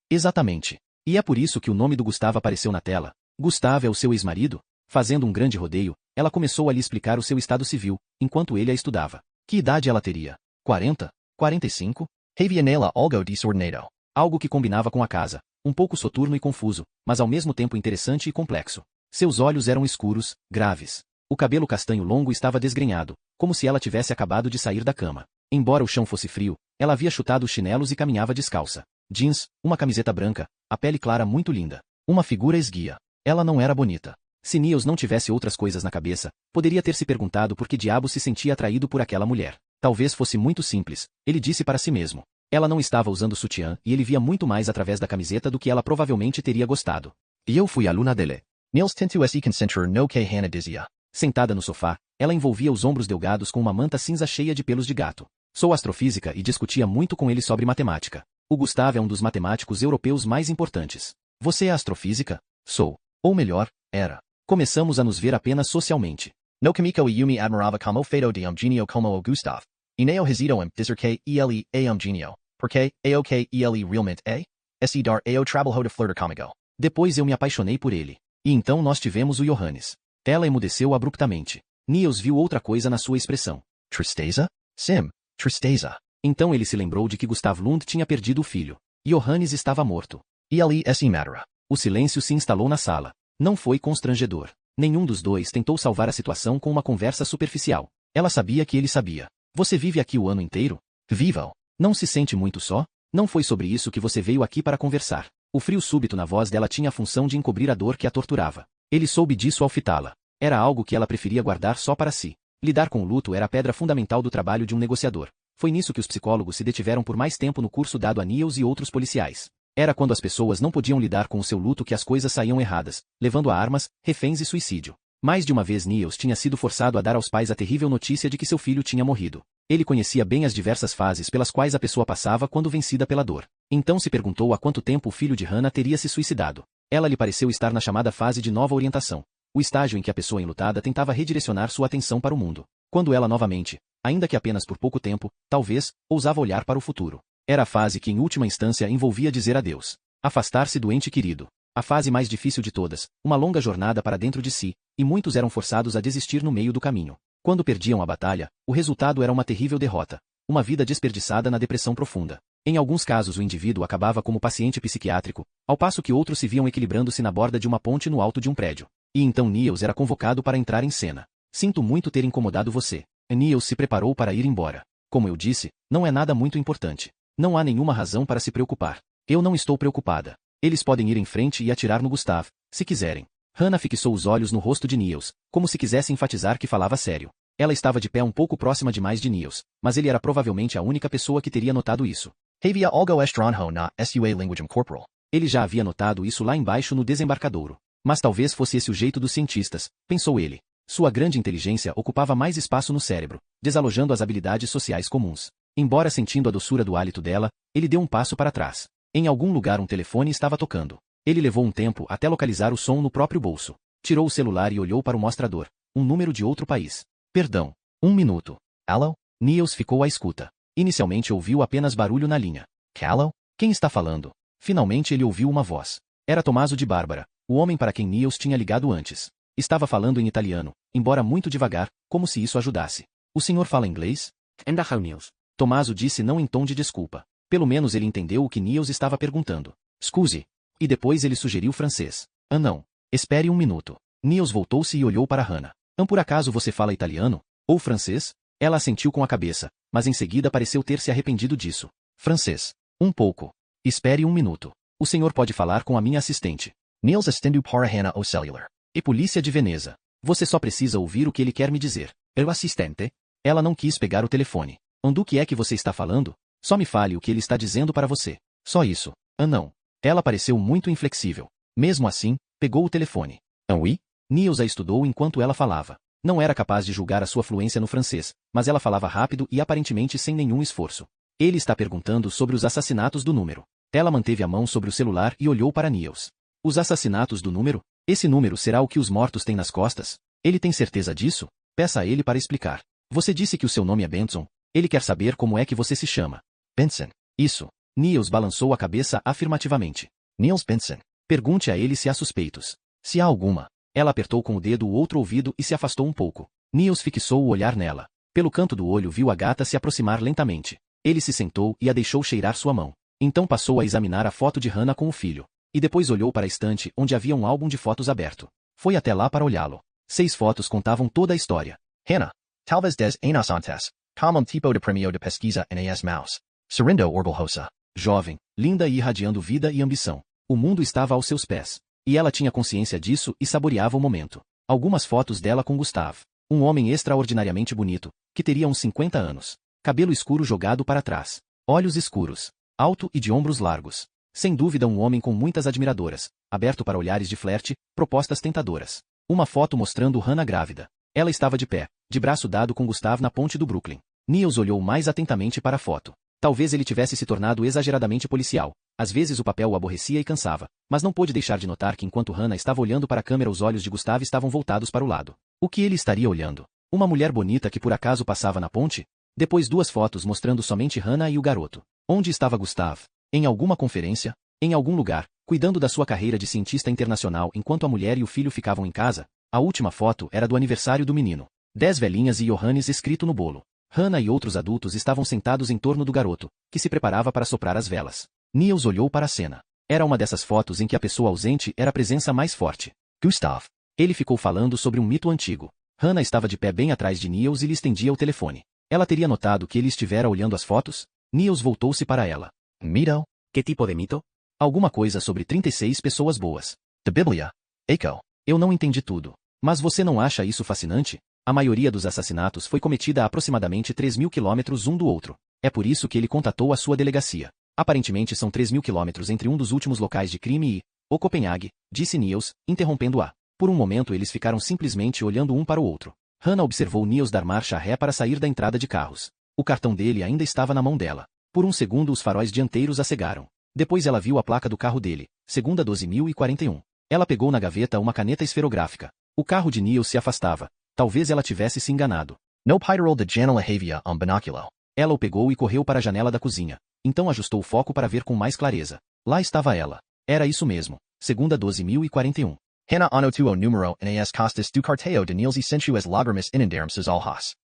Exatamente. E é por isso que o nome do Gustav apareceu na tela. Gustav é o seu ex-marido? Fazendo um grande rodeio, ela começou a lhe explicar o seu estado civil, enquanto ele a estudava. Que idade ela teria? 40? 45? Havia nela algo desordenado. Algo que combinava com a casa. Um pouco soturno e confuso, mas ao mesmo tempo interessante e complexo. Seus olhos eram escuros, graves. O cabelo castanho longo estava desgrenhado, como se ela tivesse acabado de sair da cama. Embora o chão fosse frio, ela havia chutado os chinelos e caminhava descalça. Jeans, uma camiseta branca, a pele clara muito linda. Uma figura esguia. Ela não era bonita. Se Niels não tivesse outras coisas na cabeça, poderia ter se perguntado por que diabo se sentia atraído por aquela mulher. Talvez fosse muito simples, ele disse para si mesmo. Ela não estava usando sutiã e ele via muito mais através da camiseta do que ela provavelmente teria gostado. E eu fui aluna dele. Niels tentou se concentrar no que Hannah dizia. Sentada no sofá, ela envolvia os ombros delgados com uma manta cinza cheia de pelos de gato. Sou astrofísica e discutia muito com ele sobre matemática. O Gustav é um dos matemáticos europeus mais importantes. Você é astrofísica? Sou. Ou melhor, era. Começamos a nos ver apenas socialmente. No Kamiko e Yumi admirava como feito de genio como o Gustav. E neo hesito dizer que ele é genio. Porque o que ele realmente é? Esse dar o trabalho de flirt comigo. Depois eu me apaixonei por ele. E então nós tivemos o Johannes. Ela emudeceu abruptamente. Niels viu outra coisa na sua expressão. Tristeza? Sim, tristeza. Então ele se lembrou de que Gustav Lund tinha perdido o filho. Johannes estava morto. Ele se matara. O silêncio se instalou na sala. Não foi constrangedor. Nenhum dos dois tentou salvar a situação com uma conversa superficial. Ela sabia que ele sabia. Você vive aqui o ano inteiro? Vivo. Não se sente muito só? Não foi sobre isso que você veio aqui para conversar. O frio súbito na voz dela tinha a função de encobrir a dor que a torturava. Ele soube disso ao fitá-la. Era algo que ela preferia guardar só para si. Lidar com o luto era a pedra fundamental do trabalho de um negociador. Foi nisso que os psicólogos se detiveram por mais tempo no curso dado a Niels e outros policiais. Era quando as pessoas não podiam lidar com o seu luto que as coisas saíam erradas, levando a armas, reféns e suicídio. Mais de uma vez Niels tinha sido forçado a dar aos pais a terrível notícia de que seu filho tinha morrido. Ele conhecia bem as diversas fases pelas quais a pessoa passava quando vencida pela dor. Então se perguntou há quanto tempo o filho de Hannah teria se suicidado. Ela lhe pareceu estar na chamada fase de nova orientação. O estágio em que a pessoa enlutada tentava redirecionar sua atenção para o mundo. Quando ela novamente, Ainda que apenas por pouco tempo, talvez, ousava olhar para o futuro. Era a fase que em última instância envolvia dizer adeus. Afastar-se do ente querido. A fase mais difícil de todas, uma longa jornada para dentro de si, e muitos eram forçados a desistir no meio do caminho. Quando perdiam a batalha, o resultado era uma terrível derrota. Uma vida desperdiçada na depressão profunda. Em alguns casos o indivíduo acabava como paciente psiquiátrico, ao passo que outros se viam equilibrando-se na borda de uma ponte no alto de um prédio. E então Niels era convocado para entrar em cena. Sinto muito ter incomodado você. Niels se preparou para ir embora. Como eu disse, não é nada muito importante. Não há nenhuma razão para se preocupar. Eu não estou preocupada. Eles podem ir em frente e atirar no Gustav, se quiserem. Hannah fixou os olhos no rosto de Niels, como se quisesse enfatizar que falava sério. Ela estava de pé um pouco próxima demais de Niels, mas ele era provavelmente a única pessoa que teria notado isso. Havia algo estranho na sua linguagem corporal. Ele já havia notado isso lá embaixo no desembarcadouro. Mas talvez fosse esse o jeito dos cientistas, pensou ele. Sua grande inteligência ocupava mais espaço no cérebro, desalojando as habilidades sociais comuns. Embora sentindo a doçura do hálito dela, ele deu um passo para trás. Em algum lugar um telefone estava tocando. Ele levou um tempo até localizar o som no próprio bolso. Tirou o celular e olhou para o mostrador. Um número de outro país. Perdão. 1 minuto. Alô? Niels ficou à escuta. Inicialmente ouviu apenas barulho na linha. Alô? Quem está falando? Finalmente ele ouviu uma voz. Era Tommaso de Bárbara, o homem para quem Niels tinha ligado antes. Estava falando em italiano, embora muito devagar, como se isso ajudasse. O senhor fala inglês? Endaha, Niels. Tommaso disse não em tom de desculpa. Pelo menos ele entendeu o que Niels estava perguntando. Scusi. E depois ele sugeriu francês. Ah não. Espere 1 minuto. Niels voltou-se e olhou para Hannah. Por acaso você fala italiano? Ou francês? Ela assentiu com a cabeça, mas em seguida pareceu ter se arrependido disso. Francês. Um pouco. Espere 1 minuto. O senhor pode falar com a minha assistente. Niels estendeu para Hannah o celular. E polícia de Veneza. Você só precisa ouvir o que ele quer me dizer. O assistente? Ela não quis pegar o telefone. Do que é que você está falando? Só me fale o que ele está dizendo para você. Só isso. Não. Ela pareceu muito inflexível. Mesmo assim, pegou o telefone. Oui? Niels a estudou enquanto ela falava. Não era capaz de julgar a sua fluência no francês, mas ela falava rápido e aparentemente sem nenhum esforço. Ele está perguntando sobre os assassinatos do número. Ela manteve a mão sobre o celular e olhou para Niels. Os assassinatos do número? Esse número será o que os mortos têm nas costas? Ele tem certeza disso? Peça a ele para explicar. Você disse que o seu nome é Benson. Ele quer saber como é que você se chama. Benson. Isso. Niels balançou a cabeça afirmativamente. Niels Benson. Pergunte a ele se há suspeitos. Se há alguma. Ela apertou com o dedo o outro ouvido e se afastou um pouco. Niels fixou o olhar nela. Pelo canto do olho viu a gata se aproximar lentamente. Ele se sentou e a deixou cheirar sua mão. Então passou a examinar a foto de Hannah com o filho. E depois olhou para a estante onde havia um álbum de fotos aberto. Foi até lá para olhá-lo. 6 fotos contavam toda a história. Hannah. Talvez des anos antes. Como tipo de premio de pesquisa nas mãos. Serindo orgulhosa. Jovem, linda e irradiando vida e ambição. O mundo estava aos seus pés. E ela tinha consciência disso e saboreava o momento. Algumas fotos dela com Gustav. Um homem extraordinariamente bonito, que teria uns 50 anos. Cabelo escuro jogado para trás. Olhos escuros. Alto e de ombros largos. Sem dúvida um homem com muitas admiradoras. Aberto para olhares de flerte, propostas tentadoras. Uma foto mostrando Hannah grávida. Ela estava de pé, de braço dado com Gustav na ponte do Brooklyn. Niels olhou mais atentamente para a foto. Talvez ele tivesse se tornado exageradamente policial. Às vezes o papel o aborrecia e cansava, mas não pôde deixar de notar que enquanto Hannah estava olhando para a câmera os olhos de Gustav estavam voltados para o lado. O que ele estaria olhando? Uma mulher bonita que por acaso passava na ponte? Depois 2 fotos mostrando somente Hannah e o garoto. Onde estava Gustav? Em alguma conferência? Em algum lugar, cuidando da sua carreira de cientista internacional enquanto a mulher e o filho ficavam em casa? A última foto era do aniversário do menino. 10 velhinhas e Johannes escrito no bolo. Hannah e outros adultos estavam sentados em torno do garoto, que se preparava para soprar as velas. Niels olhou para a cena. Era uma dessas fotos em que a pessoa ausente era a presença mais forte. Gustav. Ele ficou falando sobre um mito antigo. Hannah estava de pé bem atrás de Niels e lhe estendia o telefone. Ela teria notado que ele estivera olhando as fotos? Niels voltou-se para ela. Mito? Que tipo de mito? Alguma coisa sobre 36 pessoas boas. Da Bíblia. Eco. Eu não entendi tudo. Mas você não acha isso fascinante? A maioria dos assassinatos foi cometida a aproximadamente 3.000 quilômetros um do outro. É por isso que ele contatou a sua delegacia. Aparentemente são 3.000 quilômetros entre um dos últimos locais de crime e... O Copenhague, disse Niels, interrompendo-a. Por um momento eles ficaram simplesmente olhando um para o outro. Hannah observou Niels dar marcha ré para sair da entrada de carros. O cartão dele ainda estava na mão dela. Por um segundo os faróis dianteiros a cegaram. Depois ela viu a placa do carro dele, segunda 12.041. Ela pegou na gaveta uma caneta esferográfica. O carro de Niels se afastava. Talvez ela tivesse se enganado. No Piterol de janela havia binoculo. Ela o pegou e correu para a janela da cozinha. Então ajustou o foco para ver com mais clareza. Lá estava ela. Era isso mesmo. Segunda 12.041. Hana ano tuo numero nas costas do carteo de Niels e sensuas lágrimas inundaram seus olhos.